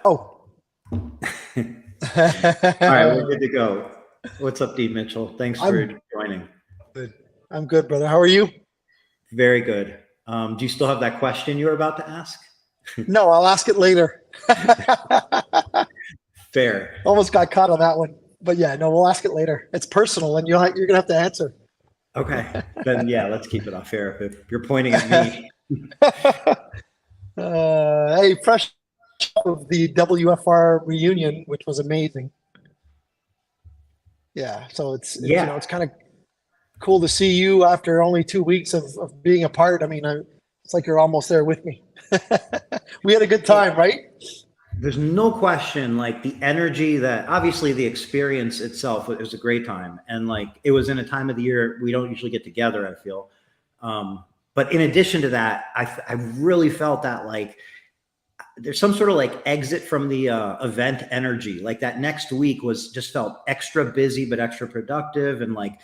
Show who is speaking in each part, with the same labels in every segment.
Speaker 1: Oh.
Speaker 2: All right, we're good to go. What's up, Dean Mitchell? Thanks for
Speaker 1: I'm
Speaker 2: joining.
Speaker 1: good. I'm good, brother. How are you?
Speaker 2: Very good. Do you still have that question you were about to ask?
Speaker 1: No, I'll ask it later.
Speaker 2: Fair.
Speaker 1: Almost got caught on that one. But yeah, no, we'll ask it later. It's personal and you're going to have to answer.
Speaker 2: Okay. Then yeah, let's keep it off air if you're pointing at me.
Speaker 1: Hey, fresh of the WFR reunion, which was amazing. Yeah, so
Speaker 2: Yeah.
Speaker 1: it's kind of cool to see you after only 2 weeks of being apart. I mean, it's like you're almost there with me. We had a good time, right?
Speaker 2: There's no question, like the energy that obviously the experience itself, it was a great time. And like it was in a time of the year we don't usually get together, I feel. But in addition to that, I really felt that like there's some sort of like exit from the event energy. Like that next week was just felt extra busy, but extra productive. And like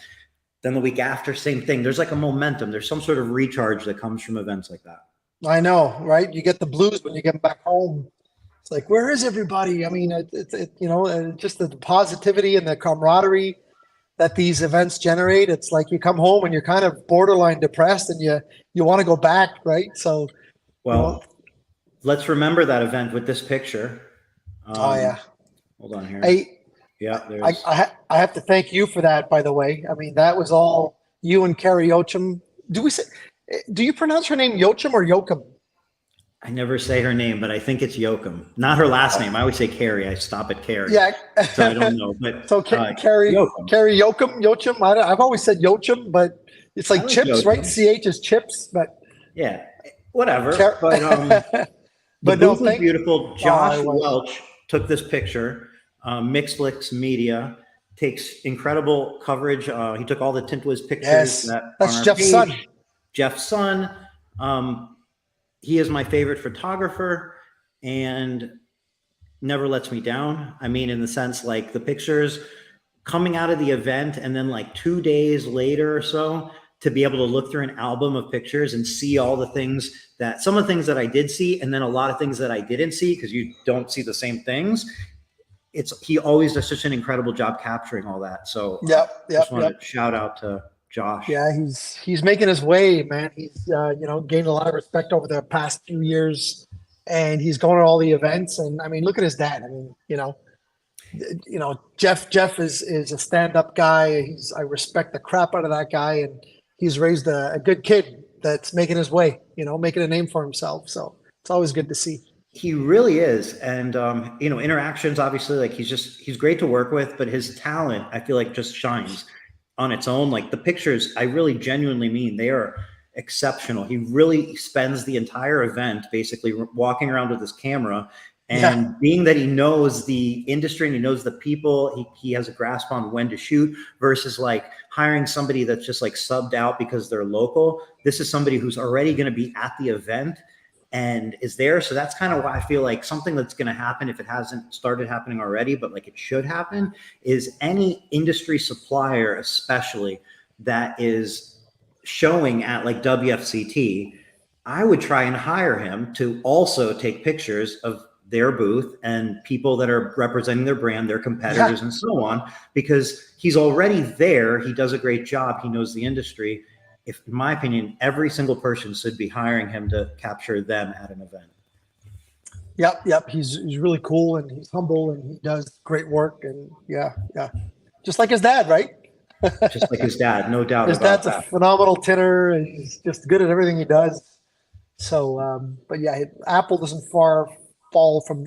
Speaker 2: then the week after, same thing. There's like a momentum. There's some sort of recharge that comes from events like that.
Speaker 1: I know, right? You get the blues when you get back home. It's like, where is everybody? I mean, just the positivity and the camaraderie that these events generate. It's like you come home and you're kind of borderline depressed, and you want to go back, right? So,
Speaker 2: Well, let's remember that event with this picture.
Speaker 1: Oh yeah.
Speaker 2: Hold on here. Yeah, there's.
Speaker 1: I have to thank you for that, by the way. I mean, that was all you and Carrie Yochum. Do you pronounce her name Yochum or Yoakum?
Speaker 2: I never say her name, but I think it's Yoakum. Not her last name. I always say Carrie. I stop at Carrie.
Speaker 1: Yeah.
Speaker 2: So I don't know. But
Speaker 1: so Carrie Yoakum, Yochum. I've always said Yochum, but it's like chips, Yochum. Right? CH is chips, but
Speaker 2: yeah, whatever. But no, thank beautiful. Josh Welch took this picture. Mixflix Media takes incredible coverage. He took all the Tint Wiz pictures.
Speaker 1: Yes, that's Jeff's son.
Speaker 2: Jeff's son. He is my favorite photographer and never lets me down. I mean, in the sense like the pictures coming out of the event and then like 2 days later or so to be able to look through an album of pictures and see all the things that some of the things that I did see and then a lot of things that I didn't see because you don't see the same things. He always does such an incredible job capturing all that. So just want to shout out to Josh.
Speaker 1: Yeah, he's making his way, man. He's gained a lot of respect over the past few years, and he's going to all the events. And I mean, look at his dad. I mean, Jeff is a stand-up guy. I respect the crap out of that guy, and he's raised a good kid that's making his way. Making a name for himself. So it's always good to see.
Speaker 2: He really is. And, interactions, obviously, like he's great to work with, but his talent, I feel like just shines on its own. Like the pictures, I really genuinely mean they are exceptional. He really spends the entire event basically walking around with his camera and being that he knows the industry and he knows the people, he has a grasp on when to shoot versus like hiring somebody that's just like subbed out because they're local. This is somebody who's already going to be at the event and is there. So that's kind of why I feel like something that's going to happen if it hasn't started happening already, but like it should happen, is any industry supplier, especially that is showing at like WFCT, I would try and hire him to also take pictures of their booth and people that are representing their brand, their competitors and so on, because he's already there. He does a great job. He knows the industry. In my opinion, every single person should be hiring him to capture them at an event.
Speaker 1: Yep. He's really cool and he's humble and he does great work. And yeah. Just like his dad, right?
Speaker 2: Just like his dad, no doubt.
Speaker 1: His dad's a phenomenal tinter and he's just good at everything he does. So, but yeah, Apple doesn't fall far from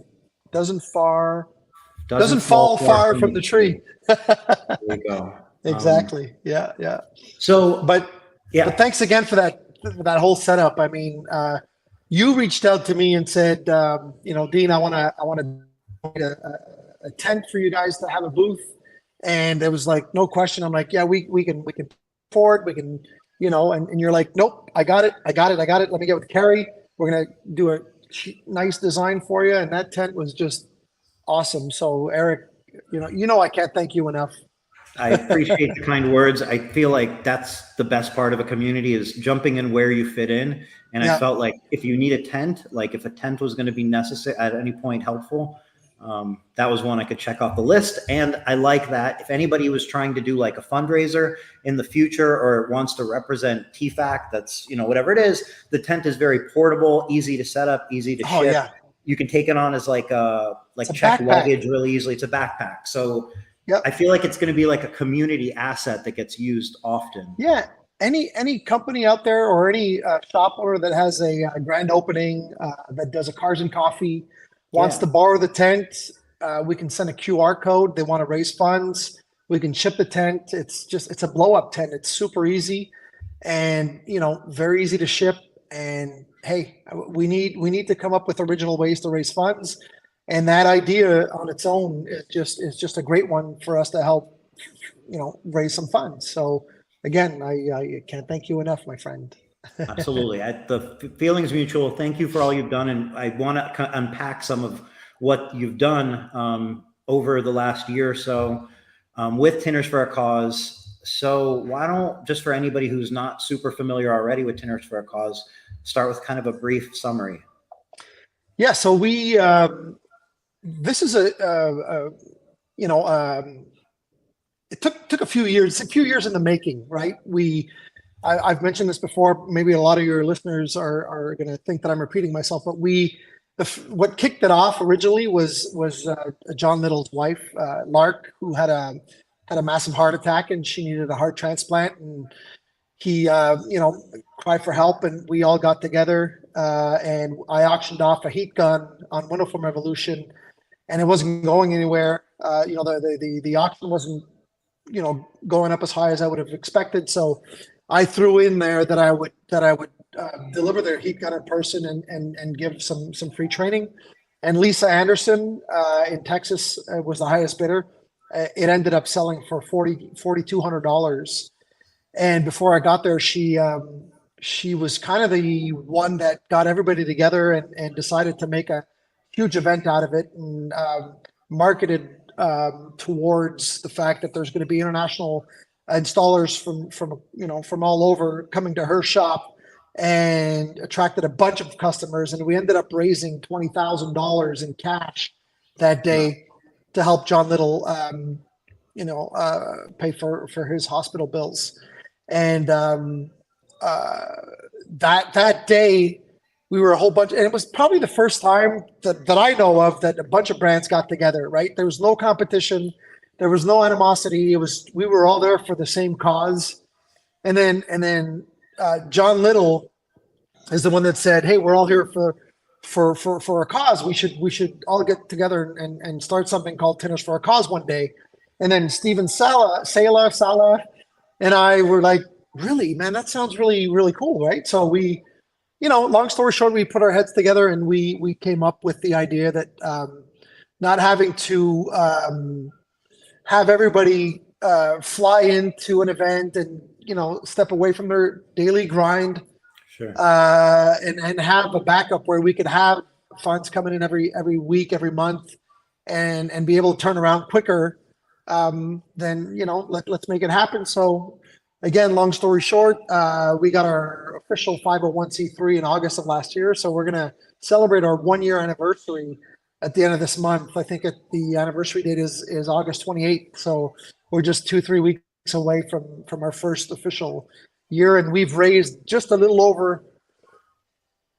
Speaker 1: the tree.
Speaker 2: There you go.
Speaker 1: Exactly. Yeah.
Speaker 2: So,
Speaker 1: but thanks again for that whole setup. I mean, you reached out to me and said, Dean, I want to a tent for you guys to have a booth, and it was like no question. I'm like, yeah, we can afford, we can, and you're like, nope, I got it. Let me get with Carrie. We're gonna do a nice design for you, and that tent was just awesome. So Eric, I can't thank you enough
Speaker 2: I appreciate the kind words. I feel like that's the best part of a community is jumping in where you fit in. And I
Speaker 1: Yeah.
Speaker 2: felt like if you need a tent, like if a tent was going to be necessary at any point helpful, that was one I could check off the list. And I like that if anybody was trying to do like a fundraiser in the future or wants to represent TFAC, that's, you know, whatever it is, the tent is very portable, easy to set up, easy to
Speaker 1: Oh
Speaker 2: ship.
Speaker 1: yeah.
Speaker 2: You can take it on as like
Speaker 1: It's a
Speaker 2: checked
Speaker 1: backpack.
Speaker 2: luggage really easily. It's a backpack. So
Speaker 1: Yep.
Speaker 2: I feel like it's going to be like a community asset that gets used often.
Speaker 1: Yeah. Any company out there or any shop owner that has a grand opening that does a cars and coffee wants to
Speaker 2: Yeah.
Speaker 1: borrow the tent, we can send a QR code. They want to raise funds. We can ship the tent. It's a blow up tent. It's super easy, and very easy to ship. And hey, we need to come up with original ways to raise funds. And that idea on its own is just a great one for us to help raise some funds. So again, I can't thank you enough, my friend.
Speaker 2: Absolutely. The feeling's mutual. Thank you for all you've done. And I want to unpack some of what you've done over the last year or so with Tinters for a Cause. So why don't, just for anybody who's not super familiar already with Tinters for a Cause, start with kind of a brief summary.
Speaker 1: Yeah, so we this is you know it took a few years in the making, right? I've mentioned this before. Maybe a lot of your listeners are going to think that I'm repeating myself, but what kicked it off originally was John Little's wife, Lark, who had a massive heart attack and she needed a heart transplant, and he cried for help, and we all got together, and I auctioned off a heat gun on Window Film Revolution, and it wasn't going anywhere. The auction wasn't going up as high as I would have expected. So I threw in there that I would deliver their heat gun in person and give some free training. And Lisa Anderson in Texas was the highest bidder. It ended up selling for $4,200. And before I got there, she was kind of the one that got everybody together and decided to make a huge event out of it, and marketed towards the fact that there's going to be international installers from all over coming to her shop, and attracted a bunch of customers. And we ended up raising $20,000 in cash that day to help John Little, pay for his hospital bills. And that day, we were a whole bunch, and it was probably the first time that I know of that a bunch of brands got together. Right, there was no competition, there was no animosity. We were all there for the same cause. And then John Little is the one that said, "Hey, we're all here for a cause. We should all get together and start something called Tinters for a Cause one day." And then Steven Sala, and I were like, "Really, man, that sounds really, really cool, right?" So long story short, we put our heads together and we came up with the idea that not having to have everybody fly into an event and step away from their daily grind,
Speaker 2: Sure.
Speaker 1: and have a backup where we could have funds coming in every week, every month, and be able to turn around quicker. Then let's make it happen. So again, long story short, we got our official 501c3 in August of last year. So we're going to celebrate our 1 year anniversary at the end of this month. I think the anniversary date is August 28th. So we're just 2-3 weeks away from our first official year. And we've raised just a little over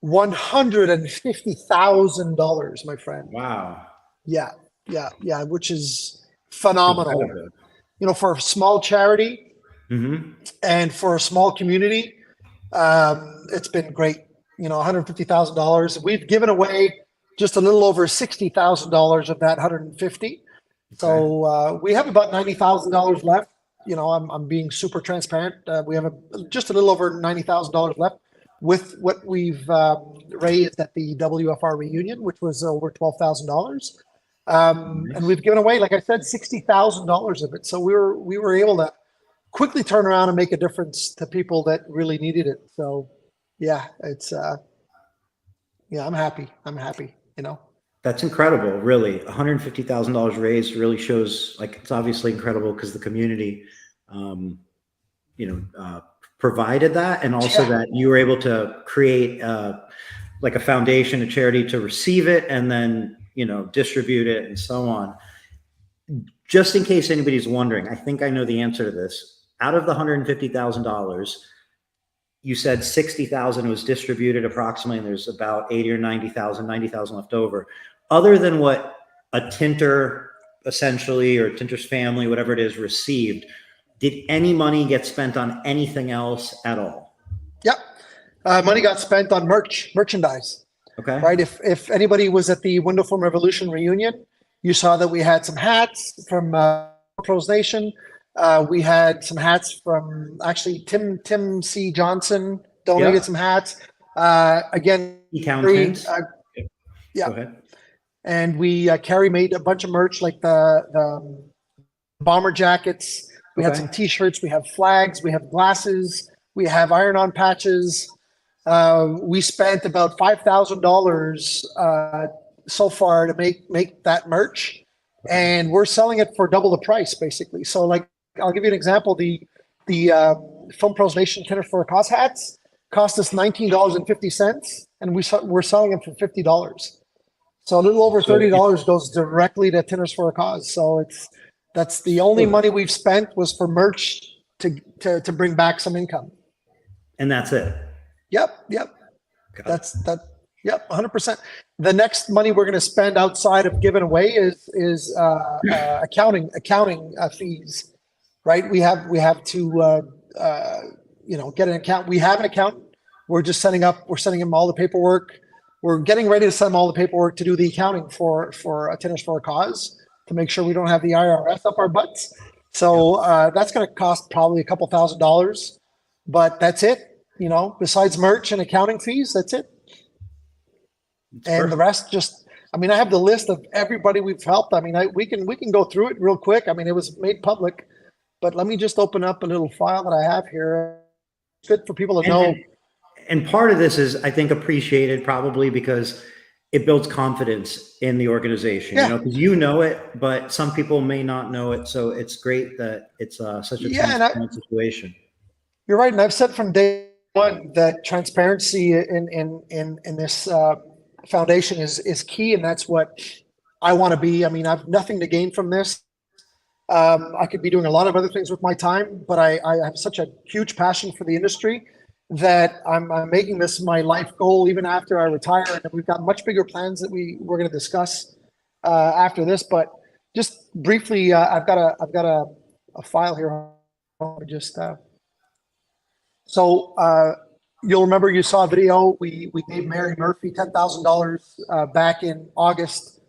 Speaker 1: $150,000, my friend.
Speaker 2: Wow.
Speaker 1: Yeah, which is phenomenal.
Speaker 2: Incredible.
Speaker 1: For a small charity,
Speaker 2: Mm-hmm.
Speaker 1: and for a small community, it's been great. $150,000. We've given away just a little over $60,000 of that 150. So we have about $90,000 left. I'm being super transparent. We have just a little over $90,000 left with what we've raised at the WFR reunion, which was over $12,000. And we've given away, like I said, $60,000 of it. So we were able to quickly turn around and make a difference to people that really needed it. So yeah, it's I'm happy.
Speaker 2: That's incredible, really. $150,000 raised really shows, like, it's obviously incredible because the community, um, you know, provided that, and also
Speaker 1: Yeah.
Speaker 2: that you were able to create like a foundation, a charity to receive it, and then, you know, distribute it and so on. Just in case anybody's wondering, I think I know the answer to this. Out of the $150,000, you said 60,000 was distributed approximately, and there's about 80 or 90,000 left over. Other than what a tinter essentially, or tinter's family, whatever it is, received, did any money get spent on anything else at all?
Speaker 1: Yep. Money got spent on merchandise.
Speaker 2: Okay.
Speaker 1: Right. If anybody was at the Window Film Revolution reunion, you saw that we had some hats from Pros Nation. We had some hats from actually Tim C. Johnson donated some hats. Again, yeah.
Speaker 2: Go ahead.
Speaker 1: And we Carrie made a bunch of merch, like the bomber jackets. We had some T-shirts. We have flags. We have glasses. We have iron-on patches. We spent about $5,000 so far to make that merch, and we're selling it for double the price, basically. So, like, I'll give you an example. The Film Pros Nation Tinters for a Cause hats cost us $19.50, and we're selling them for $50. So a little over $30 goes directly to Tinters for a Cause. So that's the only money we've spent was for merch to bring back some income.
Speaker 2: And that's it.
Speaker 1: Yep. That's 100%. The next money we're going to spend outside of giving away is accounting fees, right? We have to get an account. We have an accountant. We're sending him all the paperwork. We're getting ready to send him all the paperwork to do the accounting for Tinters for a Cause, to make sure we don't have the IRS up our butts. So that's going to cost probably a couple $1,000s, but that's it. You know, besides merch and accounting fees, that's it. And the rest, I have the list of everybody we've helped. We can go through it real quick. It was made public, but let me just open up a little file that I have here. It's good for people to know.
Speaker 2: And part of this is, I think, appreciated probably because it builds confidence in the organization, because you know it, but some people may not know it. So it's great that it's such a transparent situation.
Speaker 1: You're right. And I've said from day one that transparency in this foundation is key. And that's what I want to be. I've nothing to gain from this. I could be doing a lot of other things with my time, but I have such a huge passion for the industry that I'm making this my life goal even after I retire. And we've got much bigger plans that we're going to discuss after this. But just briefly, I've got a file here. You'll remember, you saw a video. We gave Mary Murphy $10,000 back in August.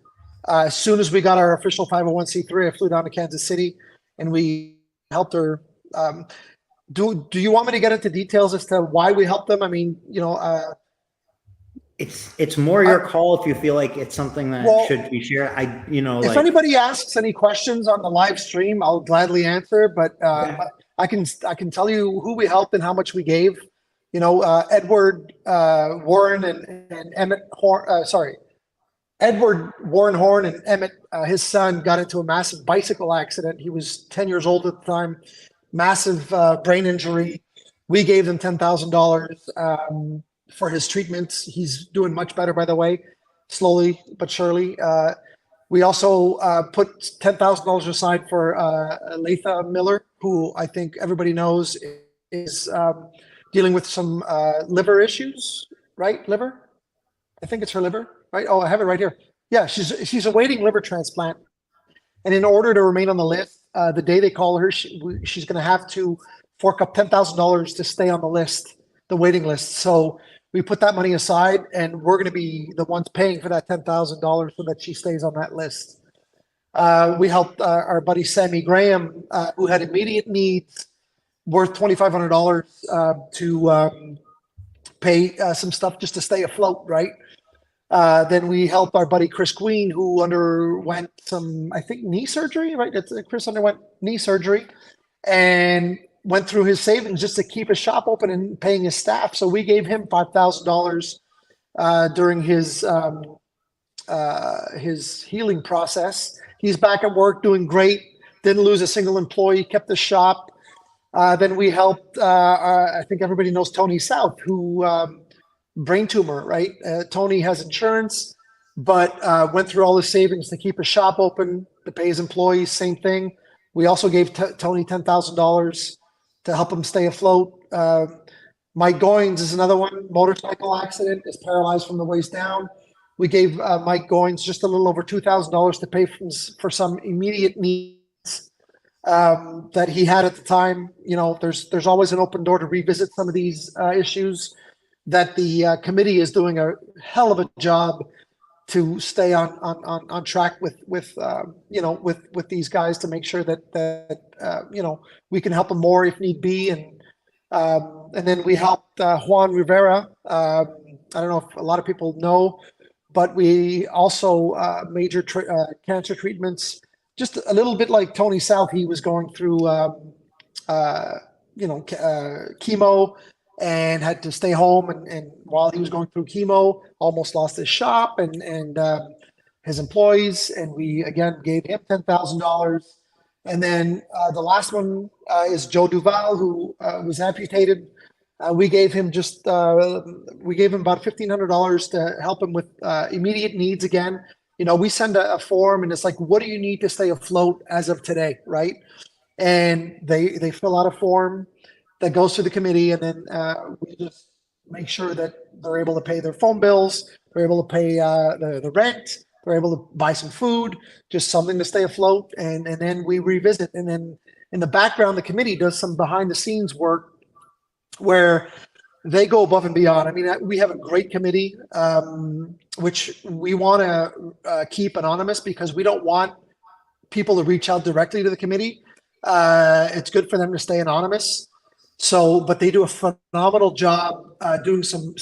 Speaker 1: As soon as we got our official 501c3, I flew down to Kansas City and we helped her. Do you want me to get into details as to why we helped them?
Speaker 2: It's more your call if you feel like it's something that should be shared.
Speaker 1: If anybody asks any questions on the live stream, I'll gladly answer. But I can tell you who we helped and how much we gave. Edward Warren and Emmett Horn. Edward Warren Horn and Emmett, his son, got into a massive bicycle accident. He was 10 years old at the time. Massive brain injury. We gave them $10,000 for his treatments. He's doing much better, by the way, slowly but surely. We also put $10,000 aside for Latha Miller, who I think everybody knows is dealing with some liver issues, right? Liver? I think it's her liver, right? Oh, I have it right here. Yeah, she's awaiting liver transplant. And in order to remain on the list, the day they call her, she's going to have to fork up $10,000 to stay on the list, the waiting list. So we put that money aside, and we're going to be the ones paying for that $10,000 so that she stays on that list. We helped our buddy Sammy Graham, who had immediate needs worth $2,500 to pay some stuff just to stay afloat, right? Then we helped our buddy Chris Queen, who underwent some, I think, knee surgery, right? Chris underwent knee surgery and went through his savings just to keep his shop open and paying his staff. So we gave him $5,000 during his his healing process. He's back at work doing great. Didn't lose a single employee, kept the shop. Then we helped, I think everybody knows Tony South, who brain tumor, right? Tony has insurance, but went through all his savings to keep his shop open, to pay his employees, same thing. We also gave Tony $10,000 to help him stay afloat. Mike Goins is another one, motorcycle accident, is paralyzed from the waist down. We gave Mike Goins just a little over $2,000 to pay for some immediate needs that he had at the time. You know, there's always an open door to revisit some of these issues that the committee is doing a hell of a job to stay on track with you know, with these guys, to make sure that you know, we can help them more if need be. And then we helped Juan Rivera. I don't know if a lot of people know, but we also major cancer treatments, just a little bit like Tony South. He was going through you know, chemo, and had to stay home, and while he was going through chemo, almost lost his shop and his employees, and we again gave him $10,000. And then the last one is Joe Duval, who was amputated. We gave him about $1,500 to help him with immediate needs. Again, you know, we send a form, and it's like, what do you need to stay afloat as of today, right? And they fill out a form that goes to the committee, and then we just make sure that they're able to pay their phone bills, they're able to pay the rent, they're able to buy some food, just something to stay afloat, and then we revisit. And then in the background, the committee does some behind the scenes work where they go above and beyond. I mean, we have a great committee, which we want to keep anonymous, because we don't want people to reach out directly to the committee. It's good for them to stay anonymous. So, but they do a phenomenal job doing some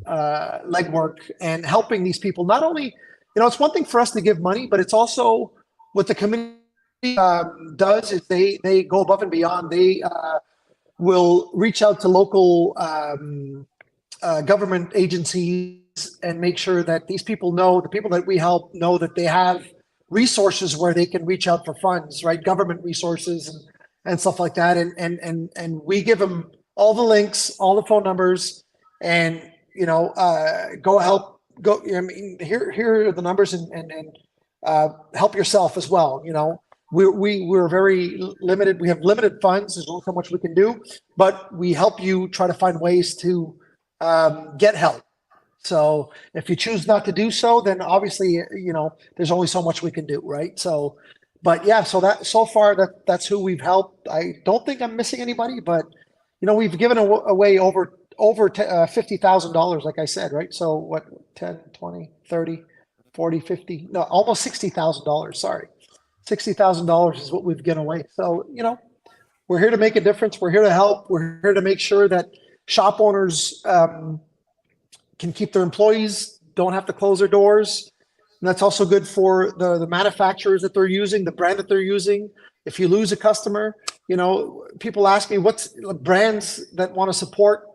Speaker 1: legwork and helping these people. Not only, you know, it's one thing for us to give money, but it's also what the committee does is they go above and beyond. They will reach out to local government agencies and make sure that these people know, the people that we help know, that they have resources where they can reach out for funds, right? Government resources and stuff like that. And we give them all the links, all the phone numbers, and, you know, go help, go, I mean, here are the numbers, and help yourself as well. You know, we're very limited. We have limited funds. There's only so much we can do, but we help you try to find ways to get help. So if you choose not to do so, then obviously, you know, there's only so much we can do, right? So, but yeah, so far that's who we've helped. I don't think I'm missing anybody, but, you know, we've given away over $50,000, like I said, right? So what, 10, 20, 30, 40, 50, no, almost $60,000. Sorry. $60,000 is what we've given away. So, you know, we're here to make a difference. We're here to help. We're here to make sure that shop owners can keep their employees, don't have to close their doors. And that's also good for the manufacturers that they're using, the brand that they're using. If you lose a customer, you know, people ask me, what's brands that want to support,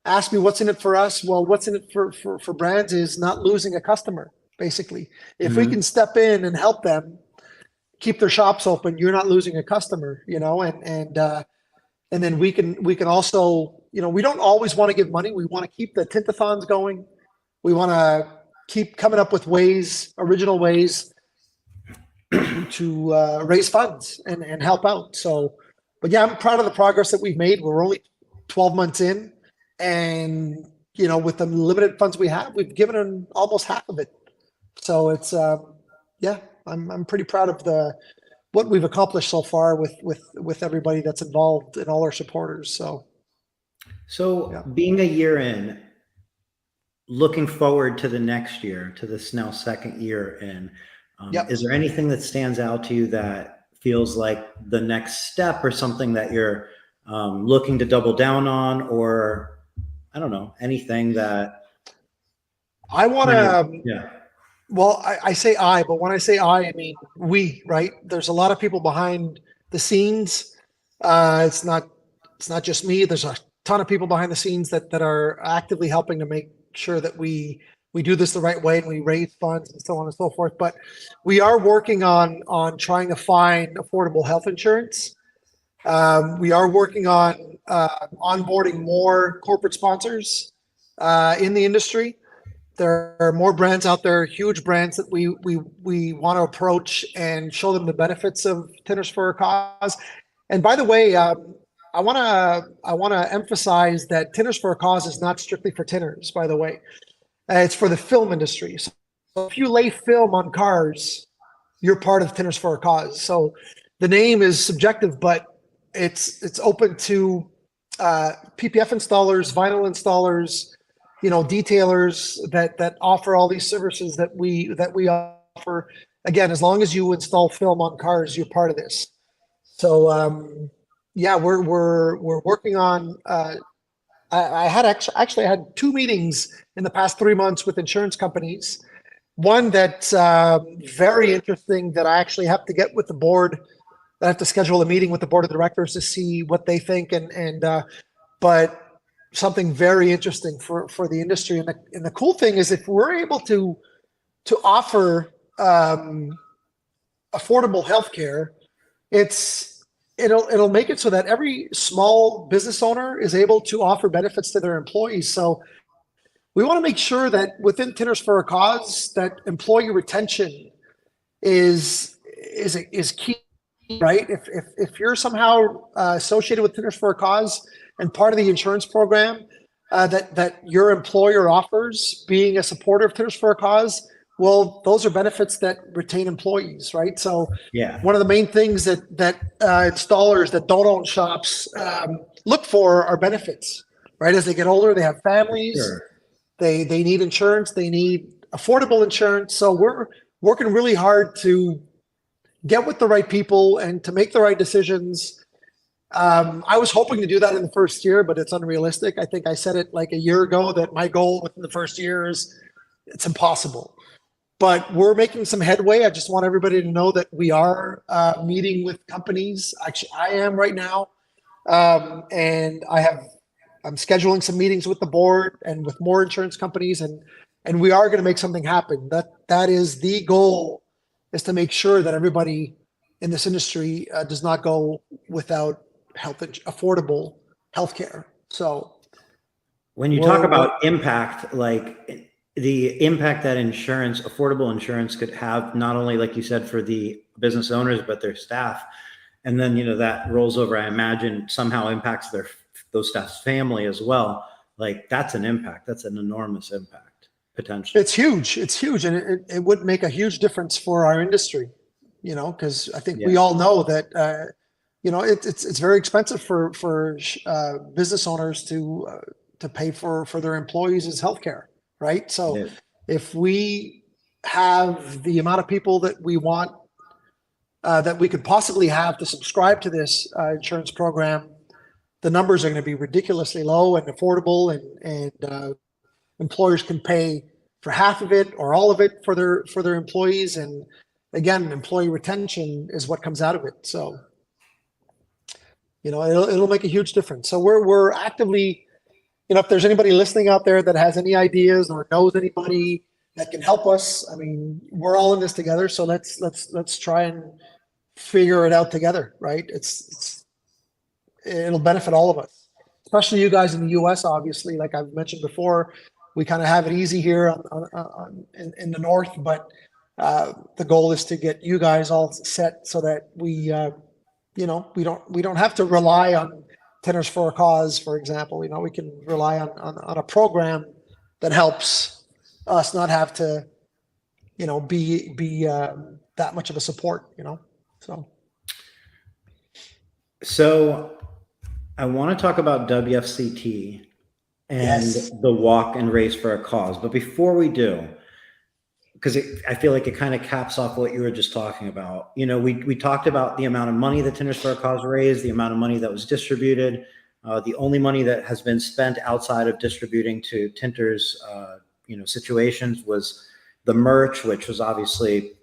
Speaker 1: ask me what's in it for us. Well, what's in it for brands is not losing a customer, basically. If we can step in and help them keep their shops open, you're not losing a customer, you know, and then we can also, you know, we don't always want to give money. We want to keep the Tintathons going. We want to keep coming up with ways, original ways to raise funds and help out. So, but yeah, I'm proud of the progress that we've made. We're only 12 months in, and, you know, with the limited funds we have, we've given them almost half of it. So it's, yeah, I'm pretty proud of what we've accomplished so far with everybody that's involved and all our supporters. So yeah.
Speaker 2: Being a year in, looking forward to the next year, to this now second year in, is there anything that stands out to you that feels like the next step, or something that you're looking to double down on, or I don't know, anything that
Speaker 1: I want to, well, I say but when I say I mean we, right? There's a lot of people behind the scenes. It's not just me. There's a ton of people behind the scenes that are actively helping to make sure that we we do this the right way and we raise funds and so on and so forth. But we are working on trying to find affordable health insurance. We are working on onboarding more corporate sponsors in the industry. There are more brands out there, huge brands that we want to approach and show them the benefits of Tinters for a Cause. And by the way, I want to emphasize that Tinters for a Cause is not strictly for Tinters. By the way, it's for the film industry. So if you lay film on cars, you're part of Tinters for a Cause. So the name is subjective, but it's open to PPF installers, vinyl installers, detailers that offer all these services that we offer. Again, as long as you install film on cars, you're part of this. So yeah, we're working on. I had actually I had 2 meetings in the past 3 months with insurance companies. One that's very interesting that I actually have to get with the board. I have to schedule a meeting with the board of directors to see what they think, but something very interesting for the industry. And the cool thing is, if we're able to offer affordable healthcare, it'll make it so that every small business owner is able to offer benefits to their employees. So we want to make sure that within Tinters for a Cause, that employee retention is key, right? If you're somehow associated with Tinters for a Cause and part of the insurance program that your employer offers, being a supporter of Tinters for a Cause, well, those are benefits that retain employees, right? So
Speaker 2: Yeah.
Speaker 1: one of the main things that installers that don't own shops look for are benefits, right? As they get older, they have families,
Speaker 2: Sure.
Speaker 1: they need insurance, they need affordable insurance. So we're working really hard to get with the right people and to make the right decisions. I was hoping to do that in the first year, but it's unrealistic. I think I said it like a year ago that my goal within the first year is it's impossible. But we're making some headway. I just want everybody to know that we are meeting with companies. Actually, I am right now, and I'm scheduling some meetings with the board and with more insurance companies, and we are going to make something happen. That is the goal, is to make sure that everybody in this industry does not go without affordable healthcare. So
Speaker 2: when you talk about impact, like the impact that affordable insurance could have, not only, like you said, for the business owners, but their staff. And then, that rolls over, I imagine, somehow impacts those staff's family as well. Like, that's an impact. That's an enormous impact, potentially.
Speaker 1: It's huge. It's huge. And it would make a huge difference for our industry, because I think we all know that, it's very expensive for business owners to pay for their employees' healthcare. Right. So if we have the amount of people that we want, that we could possibly have to subscribe to this insurance program, the numbers are going to be ridiculously low and affordable, and employers can pay for half of it or all of it for their employees. And again, employee retention is what comes out of it. So, it'll make a huge difference. So we're actively, if there's anybody listening out there that has any ideas or knows anybody that can help us, I mean, we're all in this together. So let's try and figure it out together, right? It'll benefit all of us, especially you guys in the U.S. Obviously, like I've mentioned before, we kind of have it easy here in the north, but the goal is to get you guys all set so that we don't have to rely on Tinters for a Cause, for example. We can rely on a program that helps us not have to, be that much of a support.
Speaker 2: So I want to talk about WFCT and the walk and race for a cause. But before we do, because I feel like it kind of caps off what you were just talking about. We talked about the amount of money that Tinters for a Cause raised, the amount of money that was distributed. The only money that has been spent outside of distributing to Tinters, situations was the merch, which was obviously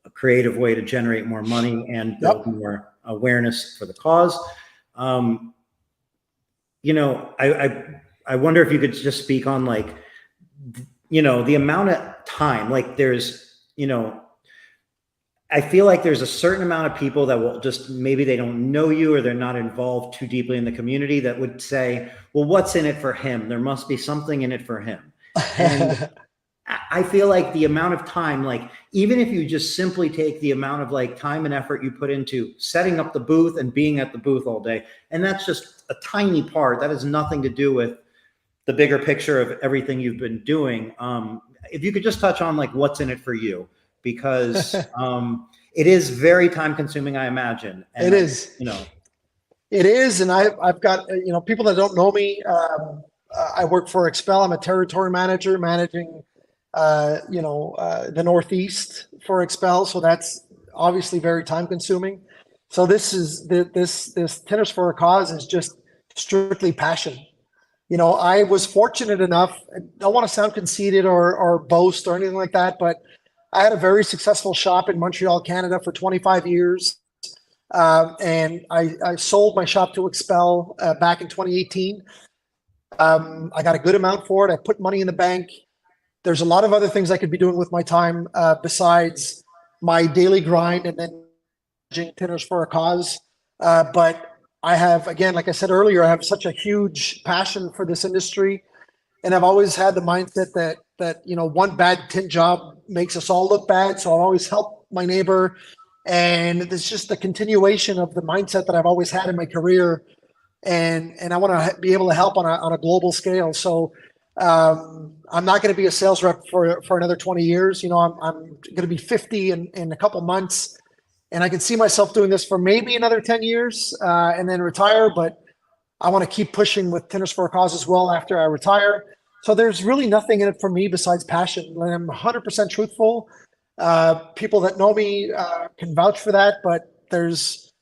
Speaker 2: a creative way to generate more money and build more awareness for the cause. I wonder if you could just speak on, like, the amount of time, like I feel like there's a certain amount of people that will just, maybe they don't know you or they're not involved too deeply in the community, that would say, well, what's in it for him? There must be something in it for him. And I feel like the amount of time, like even if you just simply take the amount of like time and effort you put into setting up the booth and being at the booth all day, and that's just a tiny part, that has nothing to do with the bigger picture of everything you've been doing. If you could just touch on like what's in it for you, because it is very time consuming, I imagine. And
Speaker 1: it is. It is, and I've got people that don't know me. I work for Expel. I'm a territory manager managing the Northeast for Expel. So that's obviously very time consuming. So this Tinters for a Cause is just strictly passion. I was fortunate enough, I don't want to sound conceited or boast or anything like that, but I had a very successful shop in Montreal, Canada for 25 years. And I sold my shop to Expel back in 2018. I got a good amount for it. I put money in the bank. There's a lot of other things I could be doing with my time besides my daily grind and then Tinters for a Cause. But I have, again, like I said earlier, I have such a huge passion for this industry. And I've always had the mindset that one bad tint job makes us all look bad. So I've always helped my neighbor. And it's just the continuation of the mindset that I've always had in my career. And I want to be able to help on a global scale. So I'm not going to be a sales rep for another 20 years. I'm going to be 50 in a couple months. And I can see myself doing this for maybe another 10 years and then retire. But I want to keep pushing with Tinters for a Cause as well after I retire. So there's really nothing in it for me besides passion. I'm 100% truthful. People that know me can vouch for that. But there's,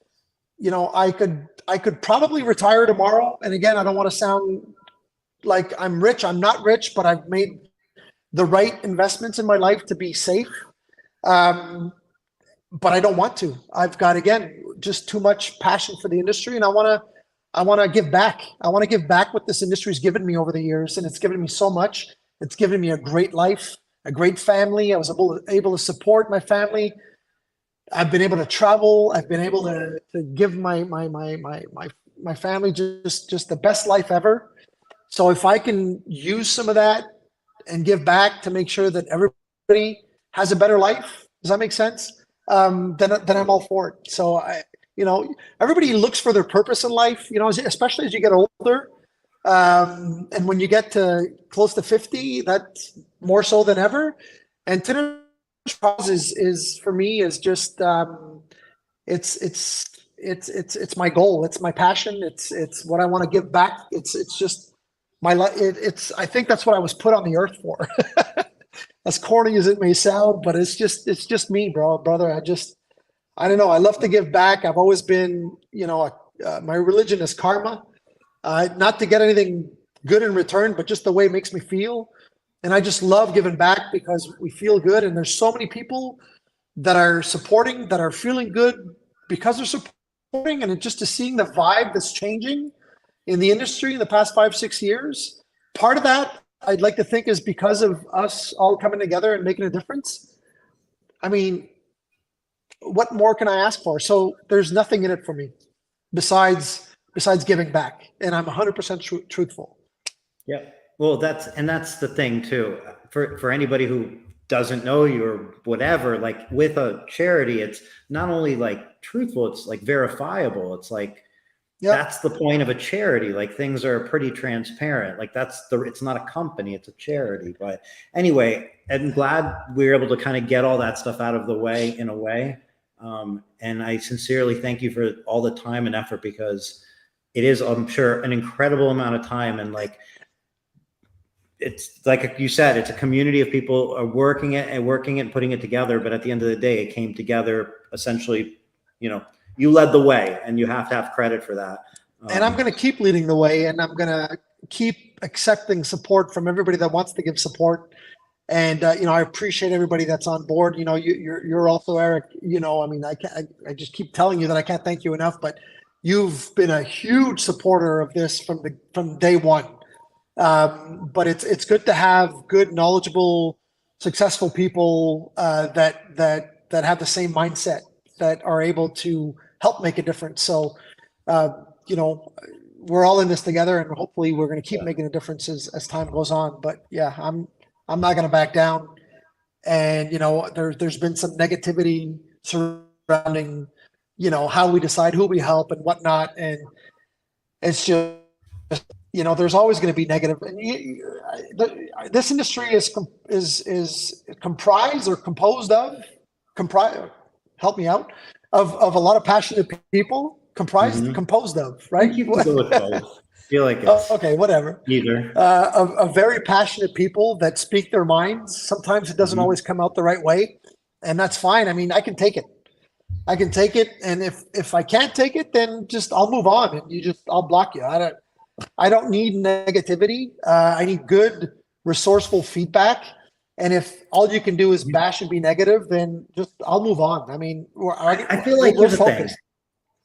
Speaker 1: I could probably retire tomorrow. And again, I don't want to sound like I'm rich. I'm not rich, but I've made the right investments in my life to be safe. But I don't want to. I've got, again, just too much passion for the industry, and I want to give back. I want to give back what this industry's given me over the years, and it's given me so much. It's given me a great life, a great family. I was able to support my family. I've been able to travel. I've been able to give my family just the best life ever. So if I can use some of that and give back to make sure that everybody has a better life, does that make sense? Then I'm all for it. So everybody looks for their purpose in life, especially as you get older. And when you get to close to 50, that's more so than ever. And Tinters is for me is just it's my goal. It's my passion. It's what I want to give back. It's just my life. I think that's what I was put on the earth for. As corny as it may sound, but it's just me, brother. I don't know. I love to give back. I've always been, my religion is karma, not to get anything good in return, but just the way it makes me feel. And I just love giving back because we feel good. And there's so many people that are supporting, that are feeling good because they're supporting. And just to seeing the vibe that's changing in the industry in the past 5-6 years, part of that I'd like to think is because of us all coming together and making a difference. I mean, what more can I ask for? So there's nothing in it for me besides giving back. And I'm 100% truthful.
Speaker 2: Yeah. Well, that's the thing too, for anybody who doesn't know you or whatever, like with a charity, it's not only like truthful, it's like verifiable. It's like, yep. That's the point of a charity. Like things are pretty transparent. Like it's not a company, it's a charity. But anyway, I'm glad we were able to kind of get all that stuff out of the way in a way. And I sincerely thank you for all the time and effort, because it is, I'm sure, an incredible amount of time. And like, it's like you said, it's a community of people are working it and putting it together. But at the end of the day, it came together essentially, you led the way, and you have to have credit for that.
Speaker 1: And I'm going to keep leading the way, and I'm going to keep accepting support from everybody that wants to give support. And, I appreciate everybody that's on board. You're also, Eric, I just keep telling you that I can't thank you enough, but you've been a huge supporter of this from day one. But it's good to have good, knowledgeable, successful people that have the same mindset, that are able to help make a difference. So, you know, we're all in this together, and hopefully we're going to keep making a difference as time goes on. But yeah, I'm not going to back down. And you know, there's been some negativity surrounding, you know, how we decide who we help and whatnot, and it's just, you know, there's always going to be negative. And this industry is comprised or composed of help me out, of a lot of passionate people, composed of, right?
Speaker 2: You can go with both. I feel like it's
Speaker 1: okay, whatever.
Speaker 2: Either.
Speaker 1: Of very passionate people that speak their minds. Sometimes it doesn't always come out the right way, and that's fine. I mean, I can take it. And if I can't take it, then just I'll move on, and I'll block you. I don't need negativity. I need good, resourceful feedback. And if all you can do is bash and be negative, then just I'll move on. I mean,
Speaker 2: I feel like here's the thing.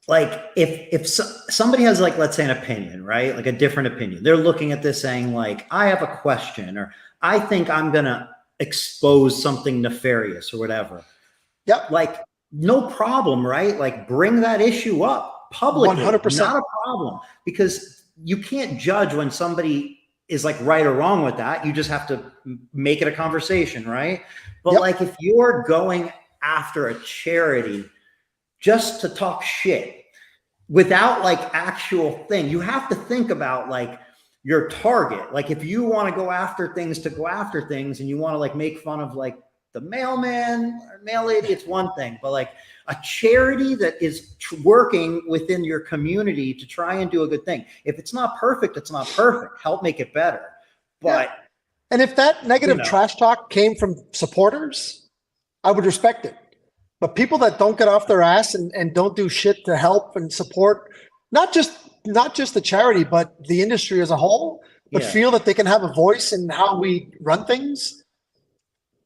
Speaker 2: Like if somebody has, like, let's say an opinion, right? Like a different opinion. They're looking at this saying like, I have a question, or I think I'm going to expose something nefarious or whatever.
Speaker 1: Yep.
Speaker 2: Like, no problem, right? Like, bring that issue up publicly.
Speaker 1: 100%.
Speaker 2: Not a problem, because you can't judge when somebody is like right or wrong with that. You just have to make it a conversation, right? But like, if you're going after a charity just to talk shit without like actual thing, you have to think about like your target. Like, if you want to go after things and you want to like make fun of like the mailman or mail lady, it's one thing, but like a charity that is working within your community to try and do a good thing. If it's not perfect, it's not perfect. Help make it better. But
Speaker 1: and if that negative trash talk came from supporters, I would respect it. But people that don't get off their ass and don't do shit to help and support, not just the charity, but the industry as a whole, but feel that they can have a voice in how we run things.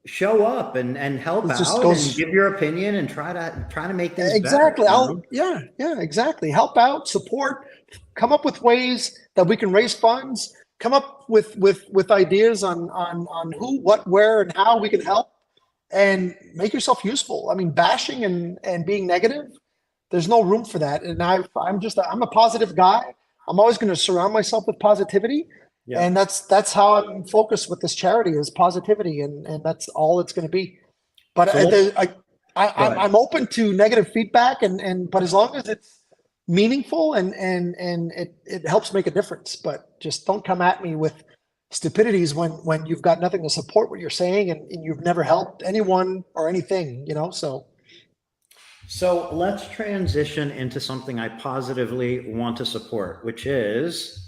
Speaker 2: Show up and help out and give your opinion and try to make things
Speaker 1: exactly
Speaker 2: better.
Speaker 1: Exactly. Help out, support, come up with ways that we can raise funds, come up with ideas on who, what, where, and how we can help, and make yourself useful. I mean, bashing and being negative, there's no room for that. And I'm a positive guy. I'm always going to surround myself with positivity. Yeah. And that's how I'm focused with this charity, is positivity, and that's all it's going to be. But I'm open to negative feedback, but as long as it's meaningful and it helps make a difference. But just don't come at me with stupidities when you've got nothing to support what you're saying, and you've never helped anyone or anything, you know. So
Speaker 2: let's transition into something I positively want to support, which is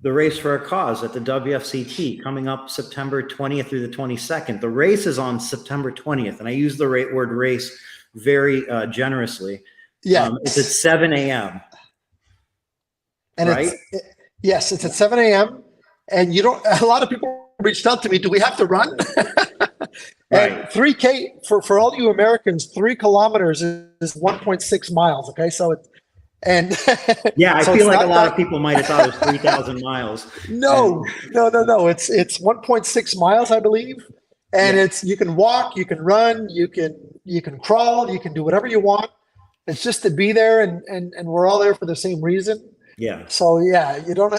Speaker 2: the Race for a Cause at the WFCT coming up September 20th through the 22nd. The race is on September 20th, and I use the word race very generously.
Speaker 1: Yeah,
Speaker 2: it's at 7 a.m.
Speaker 1: And right? Yes, it's at 7 a.m. And a lot of people reached out to me, do we have to run? And 3K, for all you Americans, 3 kilometers is 1.6 miles. Okay. So I
Speaker 2: feel like a lot of people might have thought it was 3,000 miles.
Speaker 1: No. It's 1.6 miles, I believe. And you can walk, you can run, you can crawl, you can do whatever you want. It's just to be there, and we're all there for the same reason. Yeah. So you don't.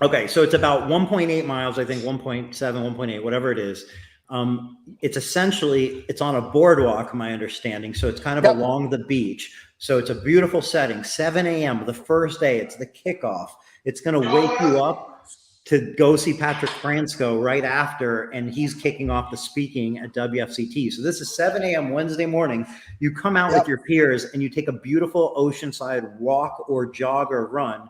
Speaker 2: Okay, so it's about 1.8 miles, I think 1.7, 1.8, whatever it is. It's on a boardwalk, my understanding. So it's kind of along the beach. So it's a beautiful setting. 7 a.m. the first day. It's the kickoff. It's going to wake you up to go see Patrick Fransko right after, and he's kicking off the speaking at WFCT. So this is 7 a.m. Wednesday morning. You come out with your peers and you take a beautiful oceanside walk or jog or run.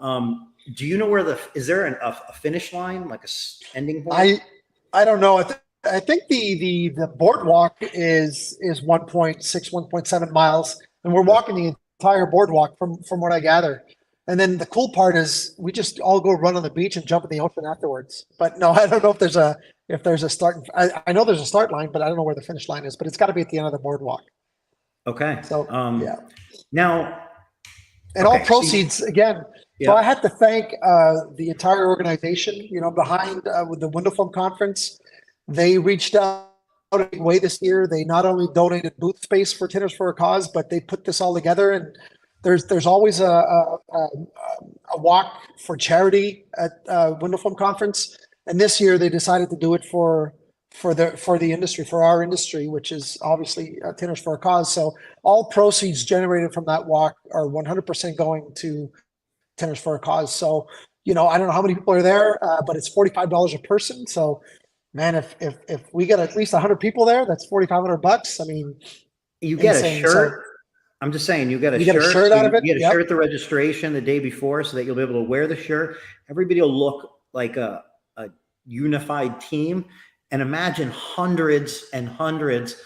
Speaker 2: Do you know is there a finish line, like a ending point?
Speaker 1: I don't know. I think the boardwalk is 1.6, 1.7 miles, and we're walking the entire boardwalk from what I gather. And then the cool part is we just all go run on the beach and jump in the ocean afterwards. But no, I don't know if there's a start. I know there's a start line, but I don't know where the finish line is. But it's got to be at the end of the boardwalk.
Speaker 2: Okay.
Speaker 1: So
Speaker 2: Now,
Speaker 1: and all proceeds again. So I
Speaker 2: Yeah.
Speaker 1: had to thank the entire organization, behind with the Window Film Conference. They reached out in a big way this year. They not only donated booth space for Tinters for a Cause, but they put this all together. And there's always a walk for charity at Window Film Conference. And this year they decided to do it for the industry, for our industry, which is obviously Tinters for a Cause. So all proceeds generated from that walk are 100% going to Tinters for a Cause. So, I don't know how many people are there, but it's $45 a person. So, man, if we get at least 100 people there, that's $4,500. I mean,
Speaker 2: You get a
Speaker 1: insane. So
Speaker 2: shirt. I'm just saying, you get a
Speaker 1: you get a
Speaker 2: shirt.
Speaker 1: shirt
Speaker 2: So
Speaker 1: out
Speaker 2: you
Speaker 1: of it.
Speaker 2: get a
Speaker 1: Yep.
Speaker 2: shirt at the registration the day before so that you'll be able to wear the shirt. Everybody will look like a unified team. And imagine hundreds and hundreds